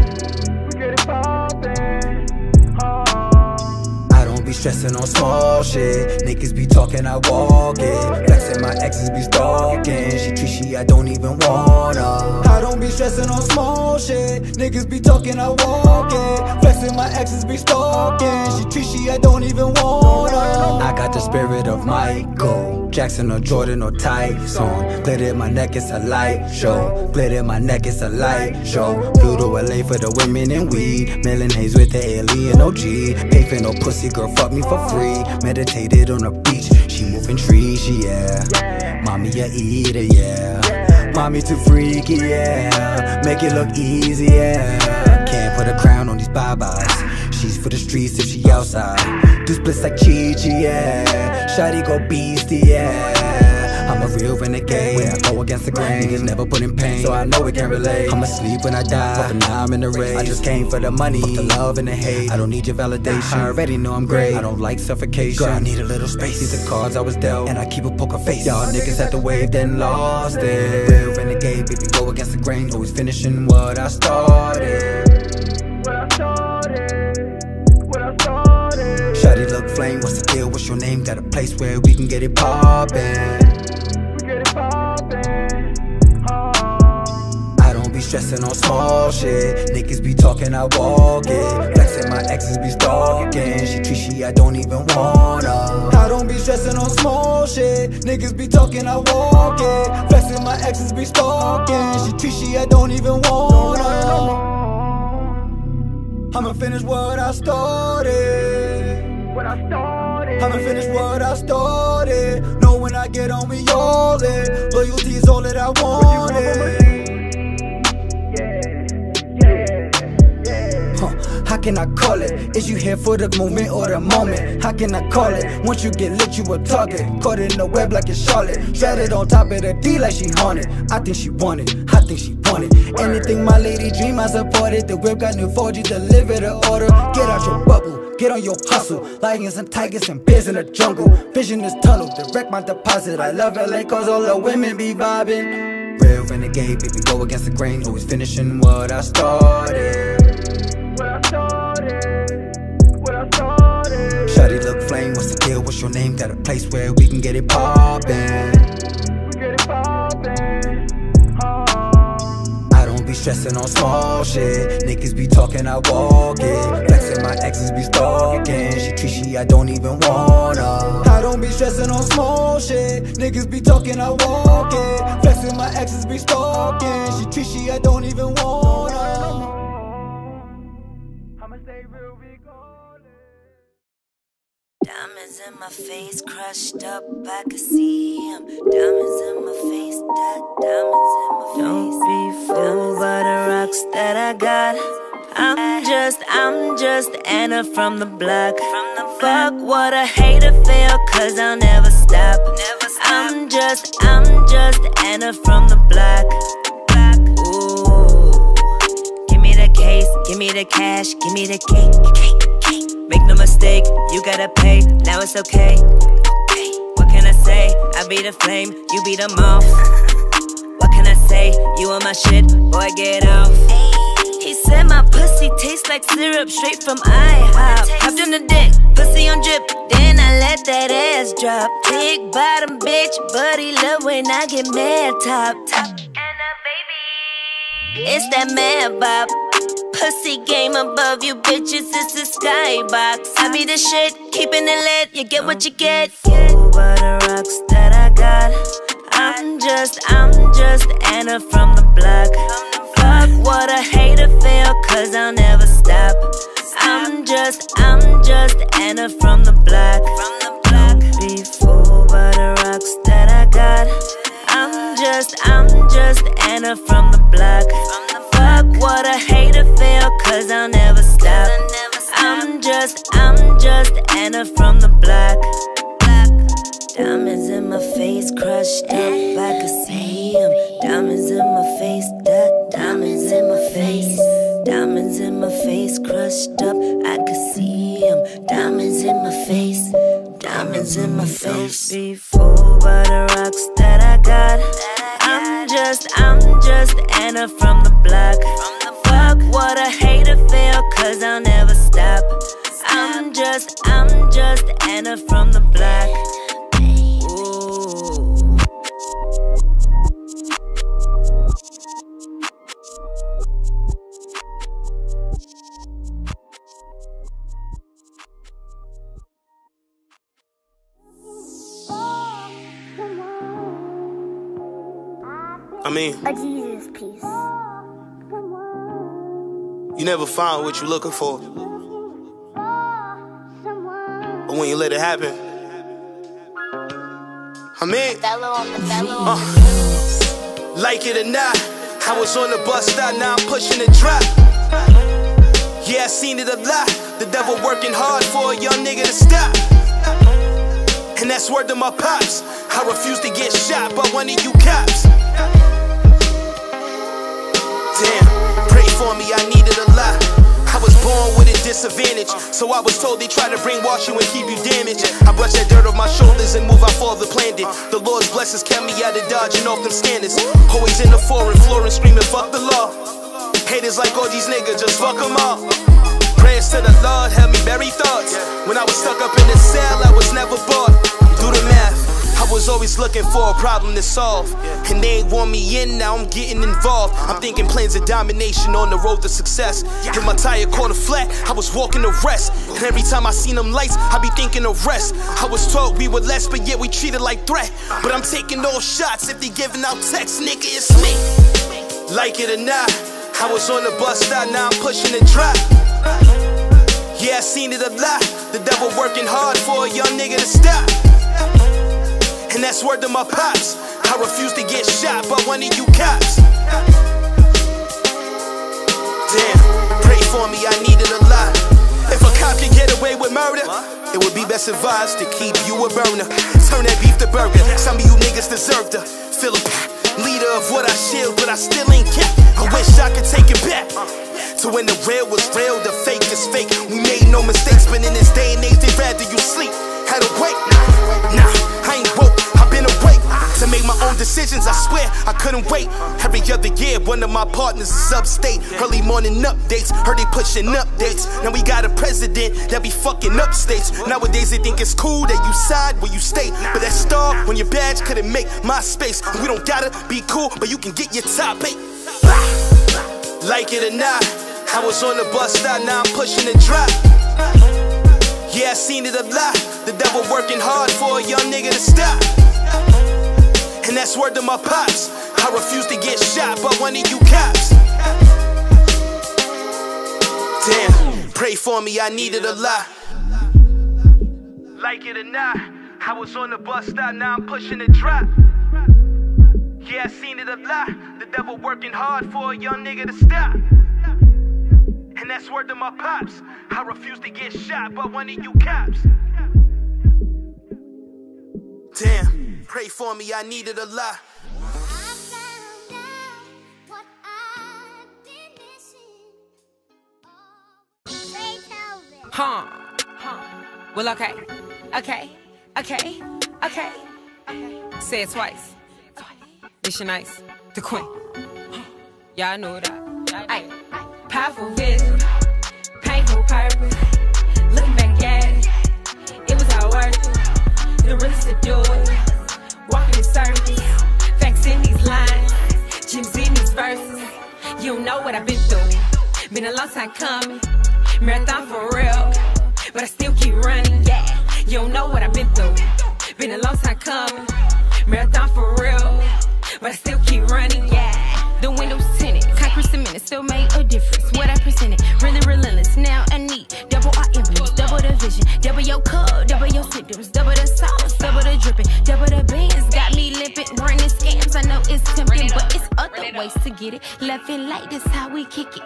Be stressing on small shit. Niggas be talking, I walk it. Flexing, my exes be stalking. She treat she, I don't even wanna. I don't be stressing on small shit. Niggas be talking, I walk it. Flexing, my exes be stalking. She treat she, I don't even wanna. I got the spirit of Michael Jackson or Jordan or Tyson. Glitter in my neck, it's a light show. Glitter in my neck, it's a light show. Flew to LA for the women and weed. Melon haze with the alien OG. Pay for no pussy, girl, fuck me for free. Meditated on the beach, she moving trees, yeah. Mommy a eater, yeah. Mommy too freaky, yeah. Make it look easy, yeah. Can't put a crown on these bye-byes. She's for the streets if she outside. Do splits like Chi-Chi, yeah. Shawty go beastie, yeah. I'm a real renegade. When I go against the grain, niggas never put in pain, so I know we can relate. I'ma sleep when I die, but for now I'm in the race. I just came for the money, the love and the hate. I don't need your validation, I already know I'm great. I don't like suffocation, girl, I need a little space. These are cards I was dealt, and I keep a poker face. Y'all niggas had the wave, then lost it. Real renegade, baby, go against the grain. Always finishing what I started. Shawty look flame, what's the deal, what's your name? Got a place where we can get it poppin'. I don't be stressing on small shit. Niggas be talking, I walk it. Flexing, my exes be stalking. She treat she, I don't even wanna. I don't be stressing on small shit. Niggas be talking, I walk it. Flexing, my exes be stalking. She treat she, I don't even wanna. I'ma finish what I started. I'ma finish what I started. Know when I get on, we all in. Loyalty's all that I wanted. How can I call it? Is you here for the moment or the moment? How can I call it? Once you get lit, you a target. Caught in the web like it's Charlotte. Shredded on top of the D like she haunted. I think she want it, I think she want it. Anything my lady dream, I support it. The whip got new 4G, deliver the order. Get out your bubble, get on your hustle. Lions and tigers and bears in the jungle. Vision is tunnel, direct my deposit. I love LA cause all the women be vibing. Real renegade, baby, go against the grain. Always finishing what I started. Shawty look flame, what's the deal, what's your name? Got a place where we can get it poppin'. I don't be stressing on small shit. Niggas be talking, I walk it. Flexing, my exes be stalking. She treat she, I don't even wanna. I don't be stressing on small shit. Niggas be talking, I walk it. Flexing, my exes be stalking. She treat she, I don't even wanna. Diamonds in my face, crushed up, I can see them. Diamonds in my face, diamonds in my face. Don't be fooled by the rocks that I got. I'm just Anna from the block. Fuck what a hater feel, cause I'll never stop. I'm just Anna from the block. Ooh, give me the case, give me the cash, give me the cake. Make no mistake, you gotta pay, now it's okay. What can I say? I be the flame, you be the moth. What can I say? You on my shit, boy get off. He said my pussy tastes like syrup straight from IHOP. Hopped in the dick, pussy on drip, then I let that ass drop. Big bottom bitch, but he love when I get mad top. And a baby, it's that mad bop. Pussy game above you bitches, it's a skybox. I be the shit, keeping it lit, you get what you get. Fooled by the rocks that I got. I'm just Anna from the block. Fuck what a hater feel, cause I'll never stop. I'm just Anna from the block. Don't be fooled by the rocks that I got. I'm just Anna from the block. Fuck what a hater feel, cause I'll never stop. I'm just Anna from the block. Diamonds in my face, crushed up, I can see them. Diamonds in my face, diamonds in my face. Diamonds in my face, crushed up, I can see them. Diamonds in my face, diamonds in my face. Don't be fooled by the rocks that I got. I'm just Anna from the block. Fuck what a hater feel, cause I'll never stop. I'm just Anna from the block. I mean, a Jesus piece. You never find what you're looking for, but when you let it happen, I mean, like it or not, I was on the bus stop, now I'm pushing the drop. Yeah, I seen it a lot. The devil working hard for a young nigga to stop. And that's word to my pops. I refuse to get shot by one of you cops. Damn, pray for me, I needed a lot. I was born with a disadvantage, so I was told they try to brainwash you and keep you damaged. I brush that dirt off my shoulders and move out for the planned it. The Lord's blessings kept me out of dodging off them standards. Always in the foreign floor and screaming fuck the law. Haters like all these niggas, just fuck them all. Prayers to the Lord help me bury thoughts. When I was stuck up in the cell, I was never bored. Do the math, I was always looking for a problem to solve. And they ain't want me in, now I'm getting involved. I'm thinking plans of domination on the road to success. If my tire caught a flat, I was walking to rest. And every time I seen them lights, I be thinking of rest. I was told we were less, but yet we treated like threat. But I'm taking all shots if they giving out texts, nigga, it's me. Like it or not, I was on the bus stop, now I'm pushing the drop. Yeah, I seen it a lot. The devil working hard for a young nigga to stop. And that's word to my pops. I refuse to get shot by one of you cops. Damn, pray for me, I needed a lot. If a cop can get away with murder, it would be best advised to keep you a burner. Turn that beef to burger. Some of you niggas deserve to feel a leader of what I shield, but I still ain't kept. I wish I could take it back to when the real was real, the fake is fake. We made no mistakes, but in this day and age, they'd rather you sleep. Had to wait, nah, I ain't woke. I've been awake to make my own decisions. I swear I couldn't wait. Every other year, one of my partners is upstate. Early morning updates, heard they pushing updates. Now we got a president that be fucking up states. Nowadays they think it's cool that you side where you stay, but that star on your badge couldn't make my space. And we don't gotta be cool, but you can get your top 8. Like it or not, I was on the bus stop, now I'm pushing the drop. Yeah, I seen it a lot. The devil working hard for a young nigga to stop. And that's word to my pops. I refuse to get shot by one of you cops. Damn, pray for me, I needed a lot. Like it or not, I was on the bus stop, now I'm pushing the drop. Yeah, I seen it a lot. The devil working hard for a young nigga to stop. And that's word to my pops. I refuse to get shot by one of you cops. Damn, pray for me, I needed a lot. Well, okay. Say it twice. It's your nice, the queen. Y'all know that. Ay. Powerful vision, painful purpose. Looking back at it, it was all worth it. The realest to do it. Walking in circles, facts in these lines, gems in these verses. You don't know what I've been through. Been a long time coming, marathon for real, but I still keep running. Yeah, you don't know what I've been through. Been a long time coming, marathon for real, but I still keep running. Yeah. The windows tinted, concrete cement, still made a difference. What I presented, really relentless. Now I need double our emblems, double the vision, double your cup, double your symptoms, double the sauce, double the dripping, double the bands. Got me limping, running scams. I know it's tempting, but it's other ways to get it. Left and light, this how we kick it.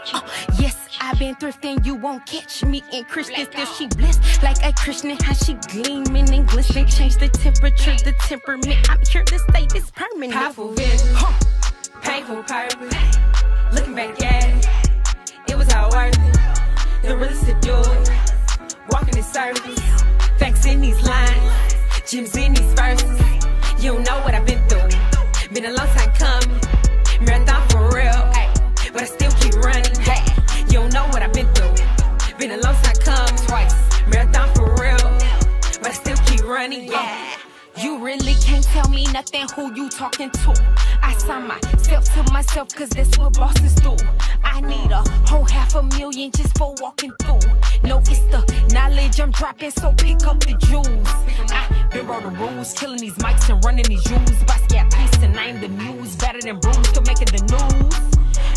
Yes, I've been thrifting, you won't catch me in Christian. Still she blessed like a Christian, how she gleaming and glistening. Change the temperature, the temperament. I'm here to stay this permanent. Powerful vision. Painful purpose, looking back at it, it was all worth it. The realest to do it, walking in circles, facts in these lines, gems in these verses. You don't know what I've been through. Been a long time coming, marathon for real, but I still keep running. You don't know what I've been through. Been a long time coming, twice, marathon for real, but I still keep running. Yeah. You really can't tell me nothing, who you talking to. I sign myself to myself, cause that's what bosses do. I need a whole $500,000 just for walking through. No, it's the knowledge I'm dropping, so pick up the jewels. I been wrote the rules, killing these mics and running these jewels. Basquiat piece and I am the muse, better than Bruce, still making the news.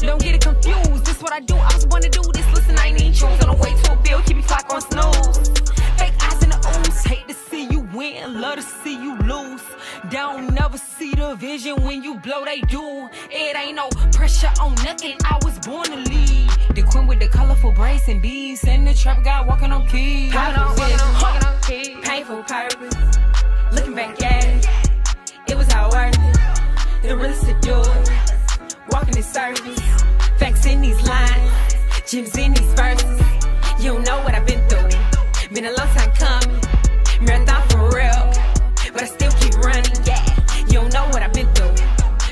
Don't get it confused, this what I do, I was born to do this. Listen, I ain't even choose, on the way to a bill, keep me clock on snooze. Fake eyes in the ooze, hate to see you win, love to see you lose. Don't never see the vision when you blow, they do. It ain't no pressure on nothing, I was born to lead. The queen with the colorful braids and beads, and the trap guy walking on keys. Walking on keys. Painful purpose, Looking back at it was all worth it. The realest to do it. Walking in circles, facts in these lines, gems in these verses. You don't know what I've been through. Been a long time coming, marathon for real, but I still keep running. Yeah, you don't know what I've been through.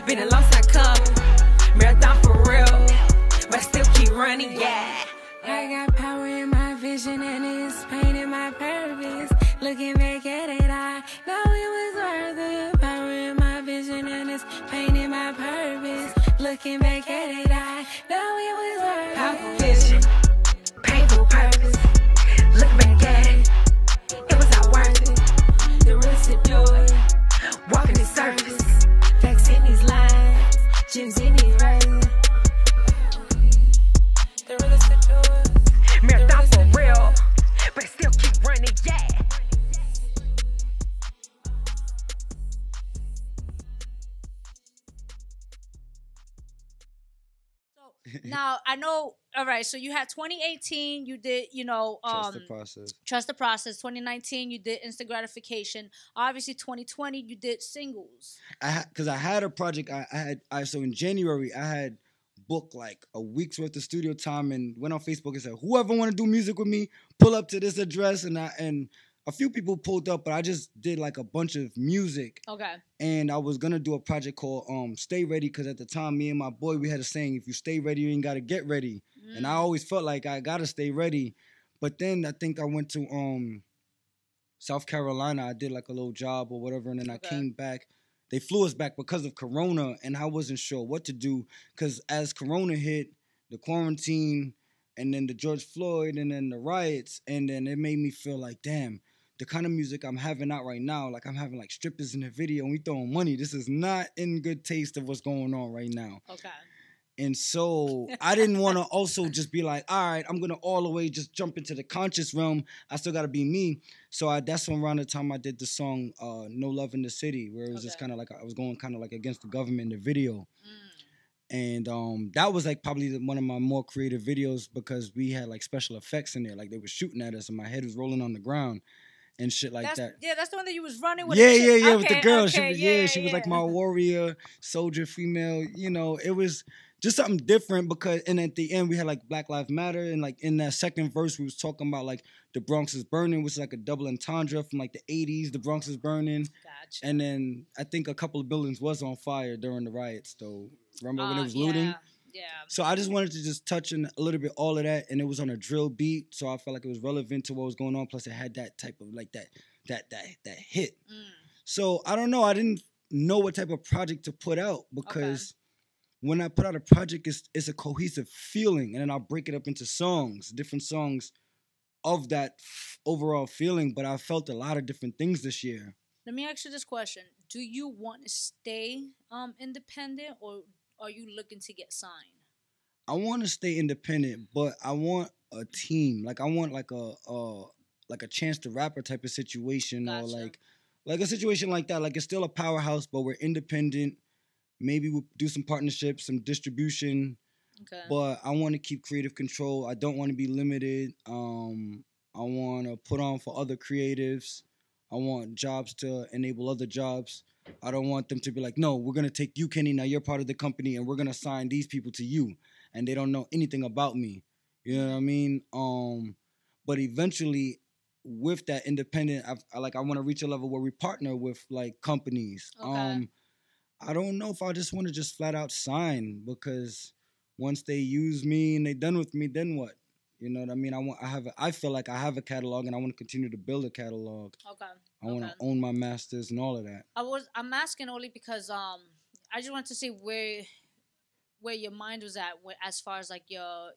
Been a long time coming, marathon for real, but I still keep running. Yeah. I got power in my vision and it's pain in my purpose. Looking back at it, I know it was worth it. Power in my vision and it's pain in my purpose. Looking back at it, I know it was worth it. Powerful vision, painful purpose. Looking back at it was all worth it. The realest to do it. Walking in circles, facts in these lines, gems in these verses. The realest to do it. Marathon for real, but I still keep running, yeah. Now I know. All right, so you had 2018. You did, Trust the process. Trust the process. 2019, you did instant gratification. Obviously, 2020, you did singles. Because I had a project. So in January I had booked like a week's worth of studio time and went on Facebook and said, whoever want to do music with me, pull up to this address. And a few people pulled up, but I just did like a bunch of music. Okay. And I was gonna do a project called Stay Ready, because at the time, me and my boy, we had a saying, if you stay ready, you ain't gotta get ready. And I always felt like I gotta stay ready. But then I think I went to South Carolina. I did like a little job or whatever, and then I came back. They flew us back because of Corona, and I wasn't sure what to do, because as Corona hit, the quarantine, and then the George Floyd, and then the riots, and then it made me feel like, damn, the kind of music I'm having out right now, like I'm having like strippers in the video and we throwing money. This is not in good taste of what's going on right now. Okay. And so I didn't want to also just be like, all right, I'm going to all the way just jump into the conscious realm. I still got to be me. So that's around the time I did the song No Love in the City, where it was just kind of like, I was going kind of like against the government in the video. And that was like probably one of my more creative videos, because we had like special effects in there. Like they were shooting at us and my head was rolling on the ground and shit like that. Yeah, that's the one that you was running with. Yeah, with the girl. She was like my warrior, soldier, female. It was just something different, because, and at the end we had like Black Lives Matter, and like in that second verse we was talking about like the Bronx is burning, which is like a double entendre from like the 80s. The Bronx is burning. Gotcha. And then I think a couple of buildings was on fire during the riots though. Remember when it was looting? Yeah. So I just wanted to just touch on a little bit all of that, and it was on a drill beat, so I felt like it was relevant to what was going on. Plus, it had that type of like that hit. So I don't know. I didn't know what type of project to put out, because when I put out a project, it's a cohesive feeling, and then I'll break it up into songs, different songs of that overall feeling. But I felt a lot of different things this year. Let me ask you this question: do you want to stay independent, or are you looking to get signed? I want to stay independent, but I want a team. Like I want like a Chance the Rapper type of situation, or like a situation like that. Like it's still a powerhouse, but we're independent. Maybe we'll do some partnerships, some distribution. Okay. But I want to keep creative control. I don't want to be limited. I want to put on for other creatives. I want jobs to enable other jobs. I don't want them to be like, no, we're going to take you, Kenny, now you're part of the company, and we're going to sign these people to you, and they don't know anything about me. You know what I mean? But eventually, with that independent, I want to reach a level where we partner with, like, companies. Okay. I don't know if I just want to just flat out sign, because once they use me and they done with me, then what? You know what I mean? I feel like I have a catalog, and I want to continue to build a catalog. Okay. I want to own my masters and all of that. I'm asking only because I just want to see where your mind was at as far as like your,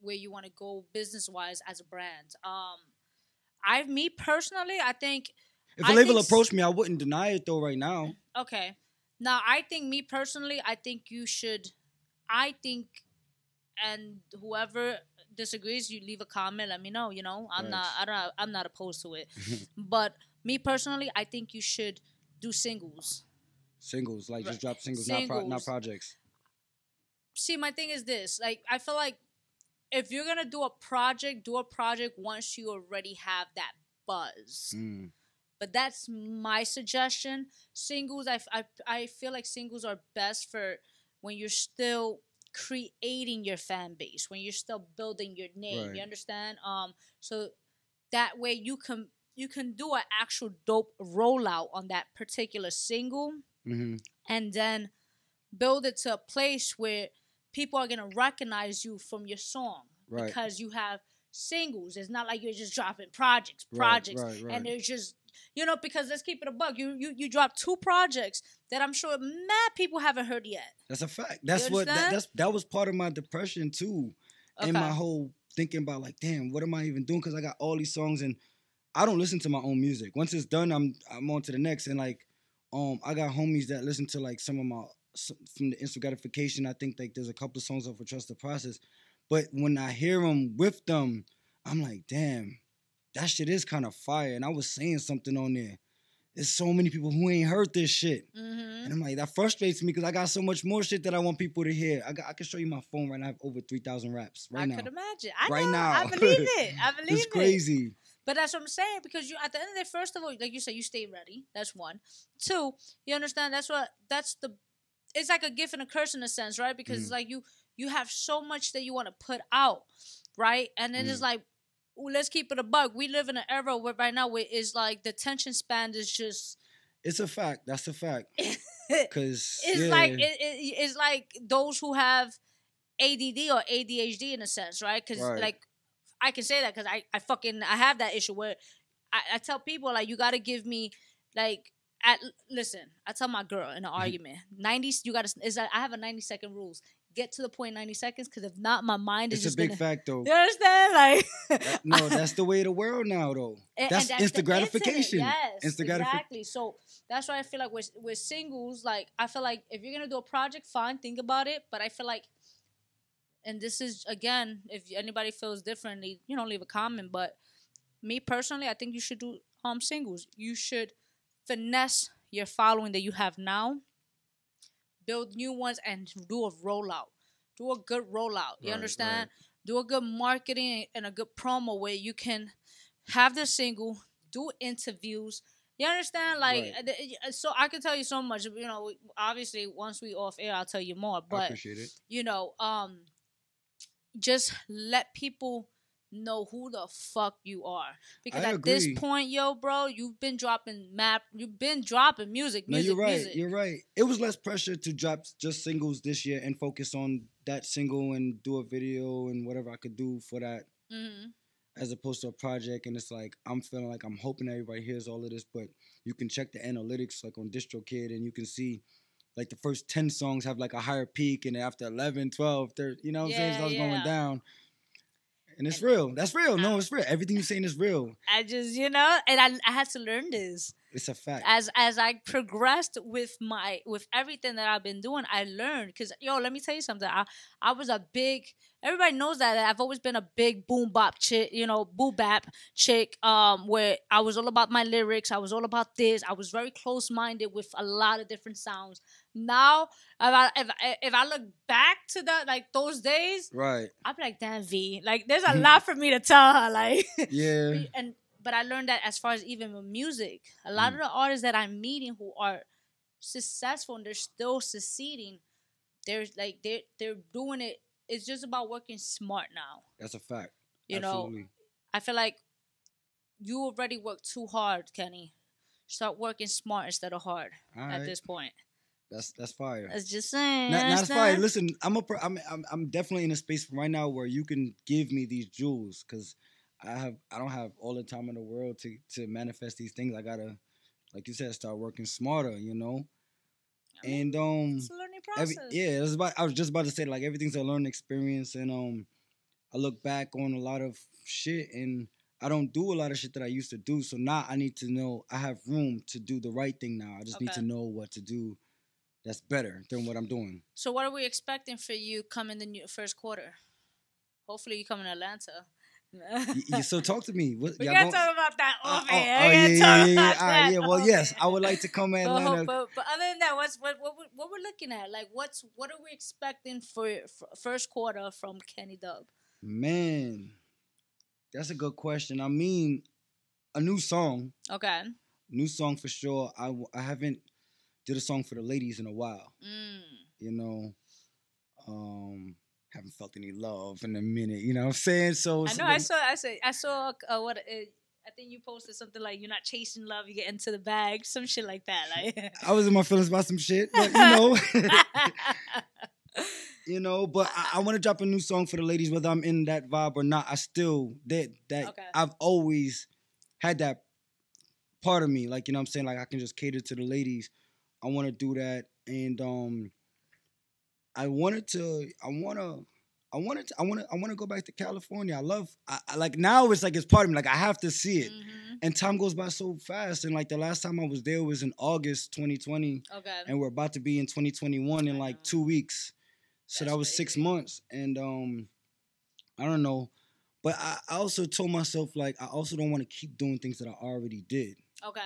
where you want to go business wise as a brand. Me personally, I think if a label approached me, I wouldn't deny it though right now. Okay. Now I think me personally, I think you should. And whoever disagrees, you leave a comment. Let me know. I'm not opposed to it. But me personally, I think you should do singles. Singles, like just drop singles. Not projects. See, my thing is this. Like, I feel like if you're gonna do a project once you already have that buzz. But that's my suggestion. Singles, I feel like singles are best for when you're still creating your fan base, when you're still building your name. Right. You understand? So that way you can do an actual dope rollout on that particular single, and then build it to a place where people are gonna recognize you from your song, Right. because you have singles. It's not like you're just dropping projects, Right. and they're just, because let's keep it a buck. You dropped 2 projects that I'm sure mad people haven't heard yet. That's a fact. That's what that was part of my depression too, and my whole thinking about like, damn, what am I even doing? Because I got all these songs and I don't listen to my own music. Once it's done, I'm on to the next. And like, I got homies that listen to like some of my from the Instant Gratification. I think like there's a couple of songs off of Trust the Process, but when I hear them with them, I'm like, damn, that shit is kind of fire. And I was saying something on there. There's so many people who ain't heard this shit. And I'm like, that frustrates me because I got so much more shit that I want people to hear. I can show you my phone right now. I have over 3,000 raps right now. I could imagine. Now. I believe it. I believe it's it. crazy. But that's what I'm saying, because you, at the end of the day, first of all, like you said, you stay ready. That's one. 2, you understand? It's like a gift and a curse in a sense, right? Because it's like you have so much that you want to put out, right? And then it's like, let's keep it a buck. We live in an era where right now it's like the attention span is just. It's a fact. That's a fact. Because it's like those who have ADD or ADHD in a sense, right? Because like I can say that because I have that issue where I tell people like, you got to give me like. Listen, I tell my girl in an argument, 90s. I have a 90-second rules. Get to the point in 90 seconds, because if not, my mind is it's just a big fact though. You understand? Like no, that's the way of the world now though. That's instant gratification. Yes, instant exactly. So that's why I feel like with singles, like I feel like if you're gonna do a project, fine, think about it. But I feel like, and this is again, if anybody feels differently, leave a comment. But me personally, I think you should do singles. You should finesse your following that you have now, build new ones, and do a rollout. Do a good rollout. You understand? Right. Do a good marketing and a good promo where you can have the single, do interviews. You understand? Like, so I can tell you so much. Obviously, once we off air, I'll tell you more. But I appreciate it. Just let people know who the fuck you are, because I at agree. this point, bro, you've been dropping music. No, you're right. You're right. It was less pressure to drop just singles this year and focus on that single and do a video and whatever I could do for that, as opposed to a project. And it's like I'm feeling like I'm hoping everybody hears all of this, but you can check the analytics like on DistroKid and you can see like the first 10 songs have like a higher peak, and after 11, 12, 13, you know what I'm saying? So it's going down. And it's real. That's real. No, it's real. Everything you're saying is real. I just, and I had to learn this. It's a fact. As I progressed with everything that I've been doing, I learned. Because, let me tell you something. I was a big, everybody knows that I've always been a big boom bap chick, boom bap chick, where I was all about my lyrics. I was all about this. I was very close-minded with a lot of different sounds. Now, if I look back to that, like those days, right, I'll be like, damn, V, like there's a lot for me to tell her, like, yeah. But I learned that as far as even with music, a lot of the artists that I'm meeting who are successful and they're still succeeding, they're doing it. It's just about working smart now. That's a fact. Absolutely. I feel like you already work too hard, Kenny. Start working smart instead of hard at this point. That's fire. That's just saying. That's fire. Listen, I'm definitely in a space right now where you can give me these jewels, because I don't have all the time in the world to manifest these things. I gotta, like you said, start working smarter. And it's a learning process. I was just about to say, like, everything's a learning experience, and I look back on a lot of shit, and I don't do a lot of shit that I used to do. So now I need to know I have room to do the right thing now. I just need to know what to do that's better than what I'm doing. So what are we expecting for you coming the first quarter? Hopefully you come in Atlanta. So talk to me. We can't talk about that off air. Yeah. Well, yes, I would like to come in Atlanta. But other than that, what we're looking at? Like, what are we expecting for first quarter from Kenny Dub? Man, that's a good question. I mean, a new song. Okay. New song for sure. I haven't did a song for the ladies in a while. You know, haven't felt any love in a minute. You know what I'm saying? So I know. I saw. What? I think you posted something like you're not chasing love, you get into the bag, some shit like that. Like I was in my feelings about some shit, but you know, you know. But I want to drop a new song for the ladies, whether I'm in that vibe or not. I still that Okay. I've always had that part of me, like, you know what I'm saying, like I can just cater to the ladies. I want to do that, and I want to go back to California. I like now it's like it's part of me. Like I have to see it. And time goes by so fast. And like the last time I was there was in August 2020. Okay. And we're about to be in 2021 in like 2 weeks. So That's that was crazy. 6 months. And I don't know. But I also told myself, like, I also don't want to keep doing things that I already did. Okay.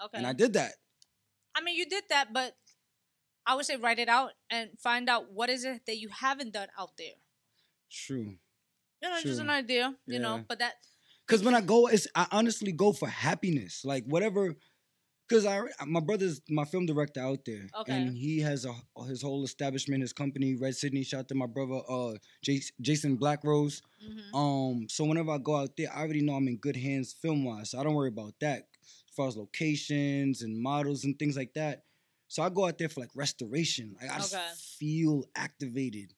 Okay. And I did that. I mean, you did that, but I would say write it out and find out what is it that you haven't done out there. True. You know, True. just an idea, you know, Yeah. but that. Because when I go, I honestly go for happiness. Like whatever. Because my brother's my film director out there. Okay. And he has his whole establishment, his company, Red Sydney. Shout out to my brother, Jason Blackrose. So whenever I go out there, I already know I'm in good hands film-wise. So I don't worry about that. As far as locations and models and things like that. So I go out there for like restoration. Like I just feel activated.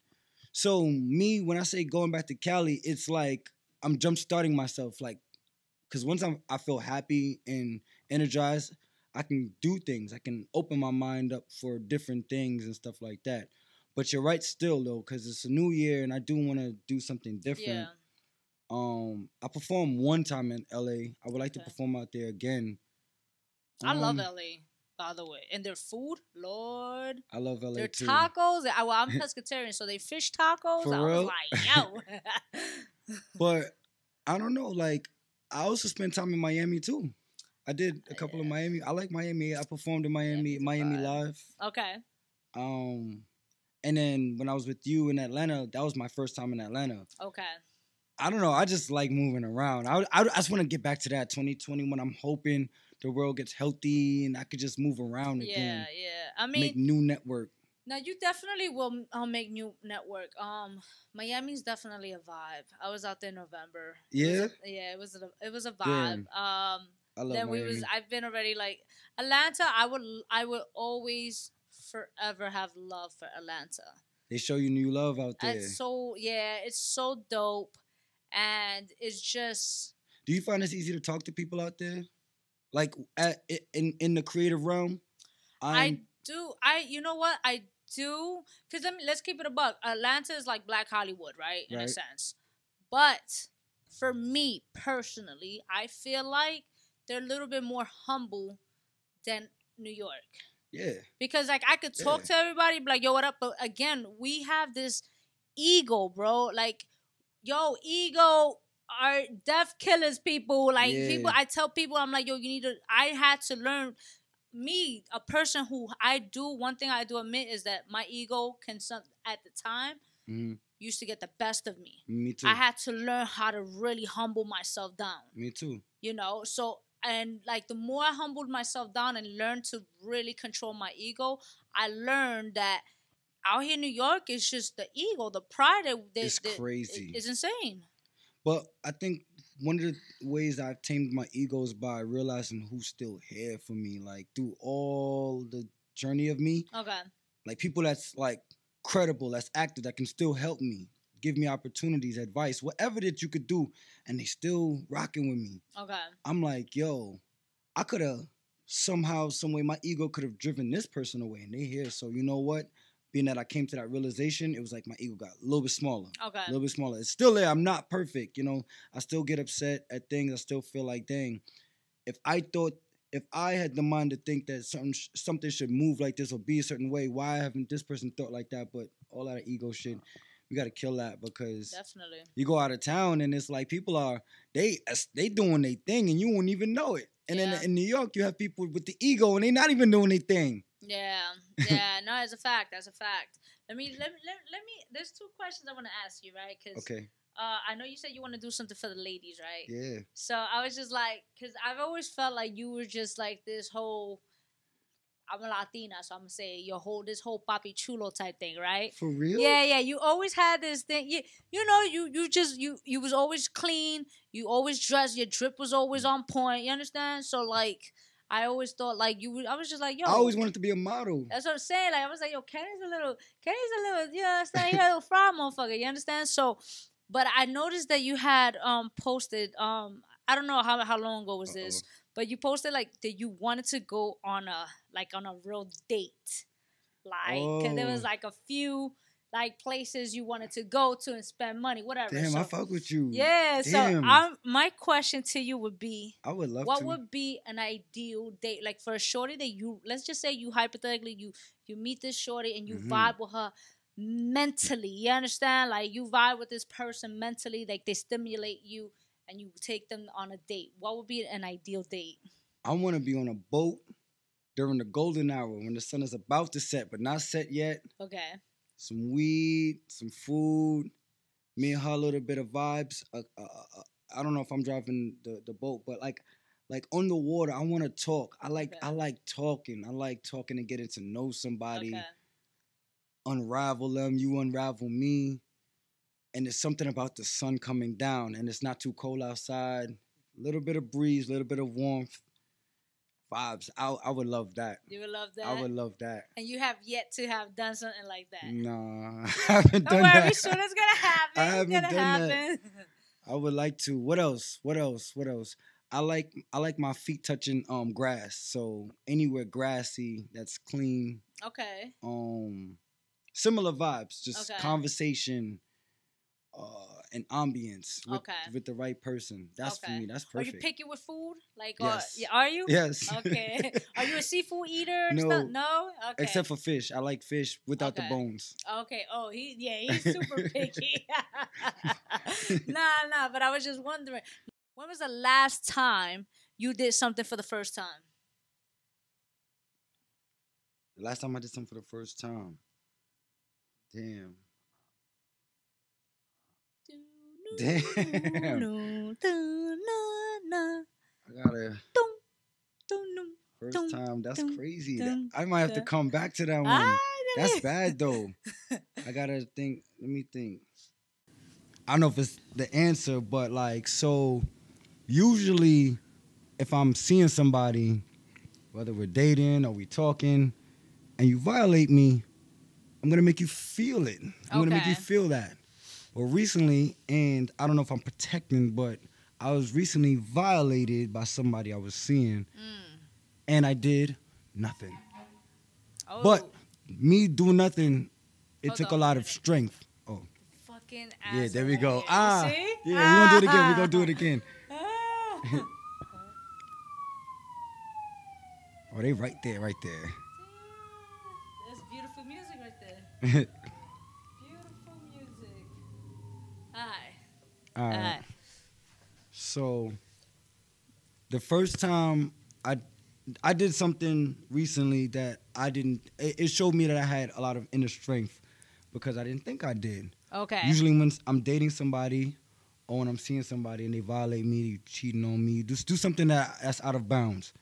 So me, when I say going back to Cali, it's like I'm jump starting myself. Like, because once I feel happy and energized, I can do things. I can open my mind up for different things and stuff like that. But you're right still though, because it's a new year and I do want to do something different. Yeah. I performed one time in LA. I would like to perform out there again. I love LA, by the way. And their food, Lord. I love LA their too. tacos. I'm pescatarian, so they fish tacos. For I real? was like, yo. But I don't know, like I also spent time in Miami too. I did a couple of Miami. I like Miami. I performed in Miami Live. Okay. And then when I was with you in Atlanta, that was my first time in Atlanta. Okay. I don't know. I just like moving around. I just want to get back to that 2020 when I'm hoping the world gets healthy and I could just move around again. Yeah, yeah. I mean, make new network. Now you definitely will make new network. Miami's definitely a vibe. I was out there in November. Yeah. It was a vibe. Damn. I love then Miami. I've been already like Atlanta. I would always forever have love for Atlanta. They show you new love out there. It's so dope, and it's just. Do you find it's easy to talk to people out there, like in the creative realm? I do. You know what? I do. Because let's keep it a buck. Atlanta is like Black Hollywood, right? In a sense. But for me personally, I feel like they're a little bit more humble than New York. Yeah. Because like I could talk to everybody, be like, yo, what up? But again, we have this ego, bro. Like, yo, ego are death killers, people. Like people, I tell people, I'm like, yo, I had to learn. Me, a person who one thing I do admit is that my ego at the time used to get the best of me. Me too. I had to learn how to really humble myself down. Me too. You know, so, and like the more I humbled myself down and learned to really control my ego, I learned that out here in New York, it's just the ego, the pride. It's crazy. It's insane. But I think one of the ways I've tamed my ego is by realizing who's still here for me, like through all the journey of me. Okay. Like people that's like credible, that's active, that can still help me, give me opportunities, advice, whatever that you could do, and they still rocking with me. Okay. I'm like, yo, I could have somehow, some way, my ego could have driven this person away, and they here. So you know what? Being that I came to that realization, it was like my ego got a little bit smaller. Okay. A little bit smaller. It's still there. I'm not perfect, you know. I still get upset at things. I still feel like, dang, if I had the mind to think that something should move like this or be a certain way, why haven't this person thought like that? But all that ego shit, we got to kill that, because definitely you go out of town and it's like people are, they doing their thing and you won't even know it. And then in New York, you have people with the ego and they not even doing their thing. Yeah. No, it's a fact. That's a fact. Let me. There's two questions I want to ask you, right? Because I know you said you want to do something for the ladies, right? Yeah. So I was just like, because I've always felt like you were just like this whole. I'm a Latina, so I'm gonna say this whole papi chulo type thing, right? For real? Yeah. You always had this thing. You was always clean. You always dressed. Your drip was always on point. You understand? So like, I always thought like you. I was just like, yo. I always wanted to be a model. That's what I'm saying. Like I was like, yo, Kenny's a little. You understand? He's a little fraud, motherfucker. You understand? So, but I noticed that you had posted I don't know how long ago was this. But you posted like that you wanted to go on a real date, like there was like a few like places you wanted to go to and spend money, whatever. Damn, so, I fuck with you. Yeah, Damn. so my question to you would be, I would love what to. would be an ideal date, like for a shorty that you, let's just say you hypothetically you meet this shorty and you vibe with her mentally, you understand? Like you vibe with this person mentally, like they stimulate you. And you take them on a date. What would be an ideal date? I want to be on a boat during the golden hour when the sun is about to set, but not set yet. Okay. Some weed, some food, me and her a little bit of vibes. I don't know if I'm driving the boat, but like on the water, I want to talk. I like talking. I like talking and getting to know somebody. Okay. Unravel them. You unravel me. And there's something about the sun coming down, and it's not too cold outside. A little bit of breeze, a little bit of warmth, vibes. I would love that. You would love that? I would love that. And you have yet to have done something like that? Nah, I haven't done that. Don't worry, soon it's going to happen. I haven't it's gonna done happen. that. I would like to. What else? I like my feet touching grass. So anywhere grassy that's clean. Okay. Similar vibes, just Okay. conversation. And ambience with the right person. That's for me. That's perfect. Are you picky with food? Like, yes. Are you? Yes. Okay. Are you a seafood eater? No. No? Okay. Except for fish. I like fish without the bones. Okay. Oh, he's super picky. Nah. But I was just wondering, when was the last time you did something for the first time? The last time I did something for the first time. Damn. I gotta. First time. That's crazy. I might have to come back to that one. That's bad though. I gotta think. Let me think. I don't know if it's the answer, but like, so usually if I'm seeing somebody, whether we're dating or we talking, and you violate me, I'm gonna make you feel it. I'm gonna make you feel that. Well, recently, and I don't know if I'm protecting, but I was recently violated by somebody I was seeing, and I did nothing. Oh. But me doing nothing, it took a lot of strength. Oh. Fucking yeah, there we go. See? Yeah, we're gonna do it again. Oh, they right there. That's beautiful music right there. All right. So, the first time I did something recently that I didn't. It showed me that I had a lot of inner strength because I didn't think I did. Okay. Usually when I'm dating somebody or when I'm seeing somebody and they violate me, cheating on me, just do something that's out of bounds,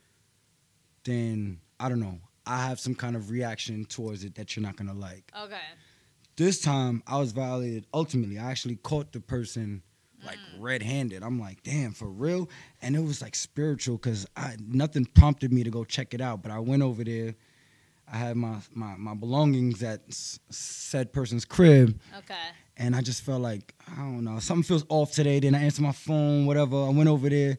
then I don't know. I have some kind of reaction towards it that you're not gonna like. Okay. This time I was violated. Ultimately, I actually caught the person like red-handed. I'm like, damn, for real? And it was like spiritual because nothing prompted me to go check it out. But I went over there. I had my belongings at said person's crib. Okay. And I just felt like, I don't know, something feels off today. Then I answered my phone, whatever. I went over there.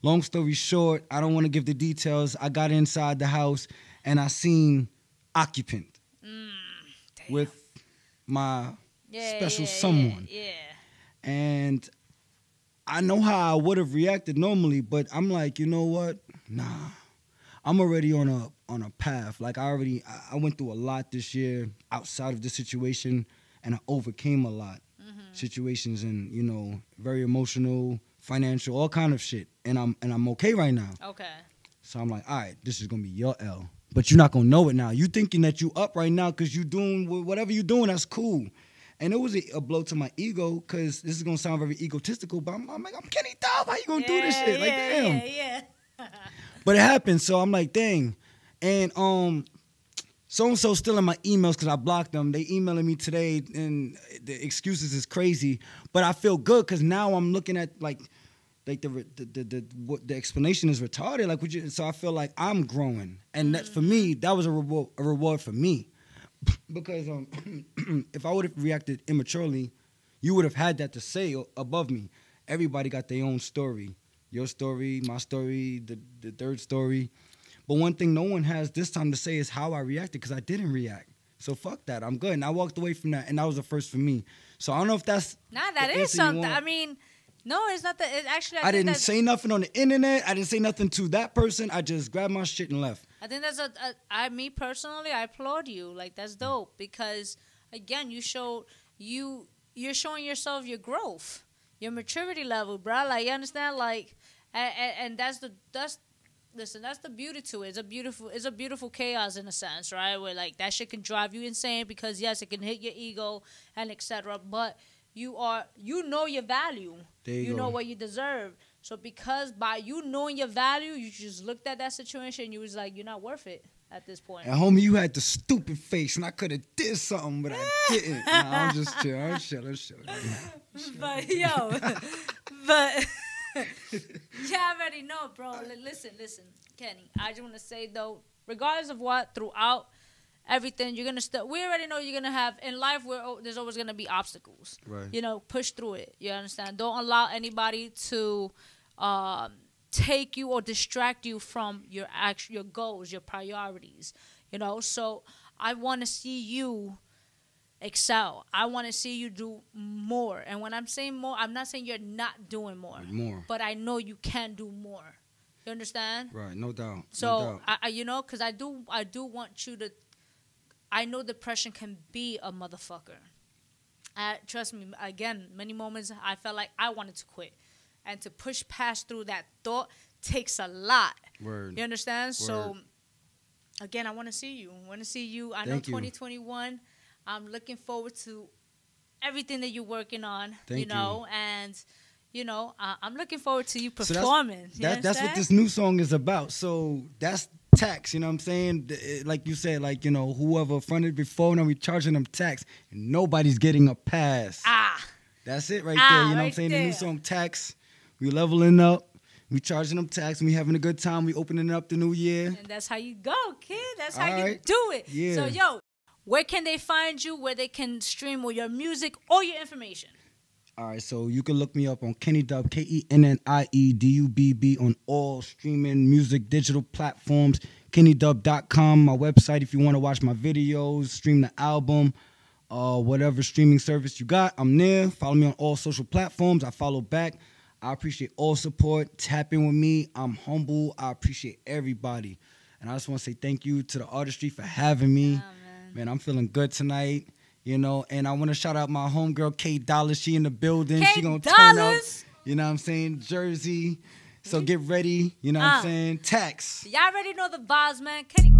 Long story short, I don't want to give the details. I got inside the house and I seen occupant with my special someone. Yeah. And I know how I would have reacted normally, but I'm like, you know what? Nah. I'm already on a path. Like I went through a lot this year outside of this situation, and I overcame a lot. Situations and, you know, very emotional, financial, all kind of shit. And I'm okay right now. Okay. So I'm like, all right, this is gonna be your L. But you're not gonna know it now. You thinking that you up right now because you doing whatever you doing, that's cool. And it was a blow to my ego, because this is gonna sound very egotistical, but I'm like, I'm Kenny Dub. How you gonna do this shit? Like, damn. Yeah. But it happened, so I'm like, dang. And so-and-so still in my emails because I blocked them. They emailing me today, and the excuses is crazy. But I feel good because now I'm looking at like the explanation is retarded. Like, so I feel like I'm growing, and that for me, that was a reward for me. Because if I would have reacted immaturely, you would have had that to say above me. Everybody got their own story. Your story, my story, the third story. But one thing no one has this time to say is how I reacted, because I didn't react. So fuck that. I'm good. And I walked away from that, and that was the first for me. So I don't know if that's... Nah, that is something. I mean, no, it's not that. Actually, I didn't say nothing on the internet. I didn't say nothing to that person. I just grabbed my shit and left. I think that's me personally, I applaud you. Like, that's dope, because again, you're showing yourself your growth, your maturity level, bro. Like, you understand? Like, and that's the beauty to it. It's a beautiful chaos in a sense, right? Where like that shit can drive you insane because yes, it can hit your ego and etc. But you know your value. You know what you deserve. So because by you knowing your value, you just looked at that situation and you was like, you're not worth it at this point. And homie, you had the stupid face, and I could have did something, but I didn't. Nah, I'm just chill. I'm chilling. But yo, but yeah, I already know, bro. Listen, Kenny. I just want to say though, regardless of what, throughout everything, you're gonna we already know you're gonna have in life where there's always gonna be obstacles. Right. You know, push through it. You understand? Don't allow anybody to take you or distract you from your goals, your priorities. You know, so I want to see you excel. I want to see you do more. And when I'm saying more, I'm not saying you're not doing more. But I know you can do more. You understand? Right. No doubt. So I you know, because I do want you to. I know depression can be a motherfucker. Trust me. Again, many moments I felt like I wanted to quit, and to push past through that thought takes a lot. Word. You understand? Word. So again, I want to see you. I know 2021. I'm looking forward to everything that you're working on. Thank you. And I'm looking forward to you performing. So that's what this new song is about. So that's tax, you know what I'm saying? Like you said, like, you know, whoever fronted before, now we charging them tax, and nobody's getting a pass. That's it right there. You know what I'm saying? The new song, Tax. We leveling up. We charging them tax, and we having a good time. We opening up the new year. And that's how you go, kid. That's how you do it. Yeah. So, yo, where can they find you? Where they can stream all your music, all your information? All right, so you can look me up on Kenny Dub, KennieDubb on all streaming music digital platforms. KennyDubb.com, my website if you want to watch my videos, stream the album, whatever streaming service you got, I'm there. Follow me on all social platforms. I follow back. I appreciate all support. Tap in with me. I'm humble. I appreciate everybody. And I just want to say thank you to the artistry for having me. Yeah, man, I'm feeling good tonight. You know, and I want to shout out my homegirl, K Dollar. She in the building. She gonna turn up. You know what I'm saying? Jersey. So get ready. You know what I'm saying? Tax. Y'all already know the vibes, man. Kenny.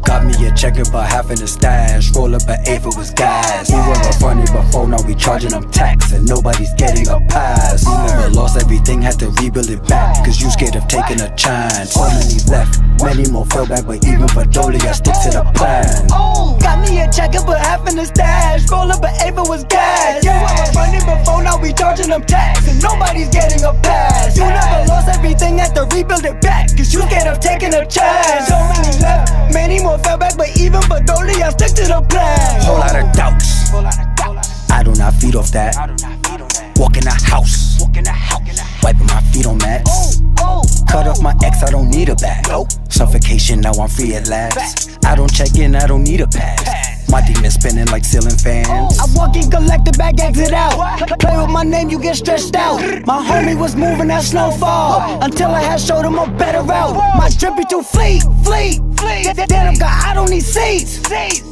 Got me a checker, but half in the stash. Roll up an 8 if it was gas. We were funny before, now we charging them tax, and nobody's getting a pass. You never lost everything, had to rebuild it back, cause you scared of taking a chance. So many left, many more fell back, but even for Dolly, I stick to the plan. Got me a checker, but half in the stash. Roll up an 8 if it was gas. You were funny before, now we charging them tax, and nobody's getting a pass. You never lost everything, had to rebuild it back, cause you scared of taking a chance. So many left, many more fell back, but even for Dolly, I stick to the plan. Whole lot of doubts, I do not feed off that. Walk in the house, wiping my feet on that. Cut off my ex, I don't need a bag. Suffocation, now I'm free at last. I don't check in, I don't need a pass. My demons spinning like ceiling fans. I walk in, collect the bag, exit out. Play with my name, you get stressed out. My homie was moving that snowfall until I had showed him a better route. My drip be too fleet. They Damn, God, I don't need seats.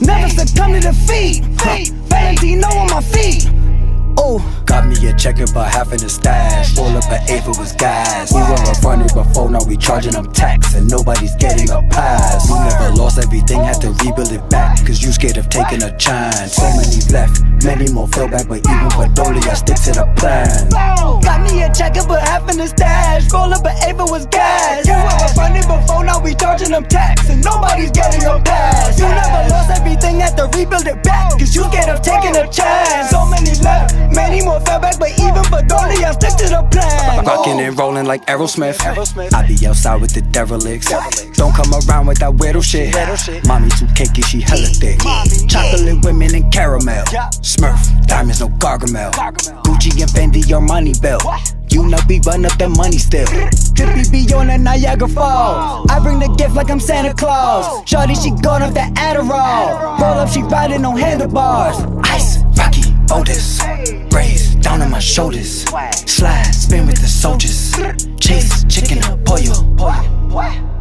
Never succumb to defeat. Valentino on my feet. Oh, got me a checker, but half in the stash. Roll up an 8 was gas. We were running before, now we charging them tax, and nobody's getting a pass. We never lost everything, had to rebuild it back, cause you scared of taking a chance. So many left, many more fell back, but even for Dolly, I stick to the plan. Got me a checker, but half in the stash. Roll up an 8 was gas. You were running before, now we charging them tax, and nobody's getting a pass. You never lost everything, had to rebuild it back, cause you scared of taking a chance. So many left, many more fell back, but even for Dolly, I stick to the plan. Rockin' and rollin' like Aerosmith. I be outside with the derelicts. Don't come around with that weirdo shit. Mommy too cakey, she hella thick. Chocolate women and caramel. Smurf, diamonds, no Gargamel. Gucci and Fendi, your money belt. You know we run up the money still. Drippy be on the Niagara Falls. I bring the gift like I'm Santa Claus. Shorty, she gone off the Adderall. Roll up, she riding on handlebars. Ice, Rocky, Otis. Braids down on my shoulders. Slide, spin with the soldiers. Chase, chicken or pollo.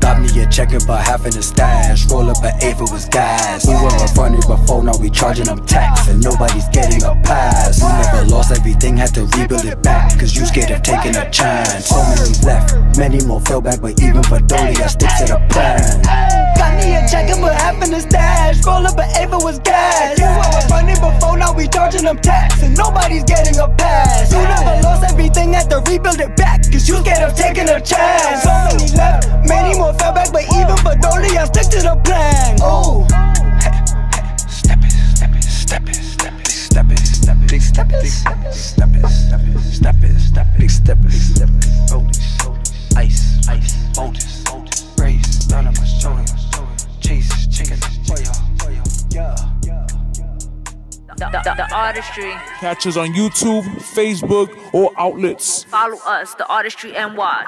Got me a checker, but half in the stash. Roll up an 8 was gas. We were running before, now we charging them tax, and nobody's getting a pass. We never lost everything, had to rebuild it back, cause you scared of taking a chance. So many left, many more fell back, but even for Dolly, I stick to the plan. Got me a checker, but half in the stash. Roll up an 8 was gas. You were running before, now we charging them tax, and nobody's getting a pass. You never lost everything, had to rebuild it back, cause you scared of taking a chance. So many left, many more fell back, but even for Dolly, I stick to the plan. Oh, step it, step it, step it, step it, step it, step it, big step it, step it, step it, step it, step it, step it, big step it, step it, rollies, ice, ice, boulders, braids down on my shoulders, chase, chicken, yeah. The Artistry. Catch us on YouTube, Facebook, or outlets. Follow us, The Artistry NY.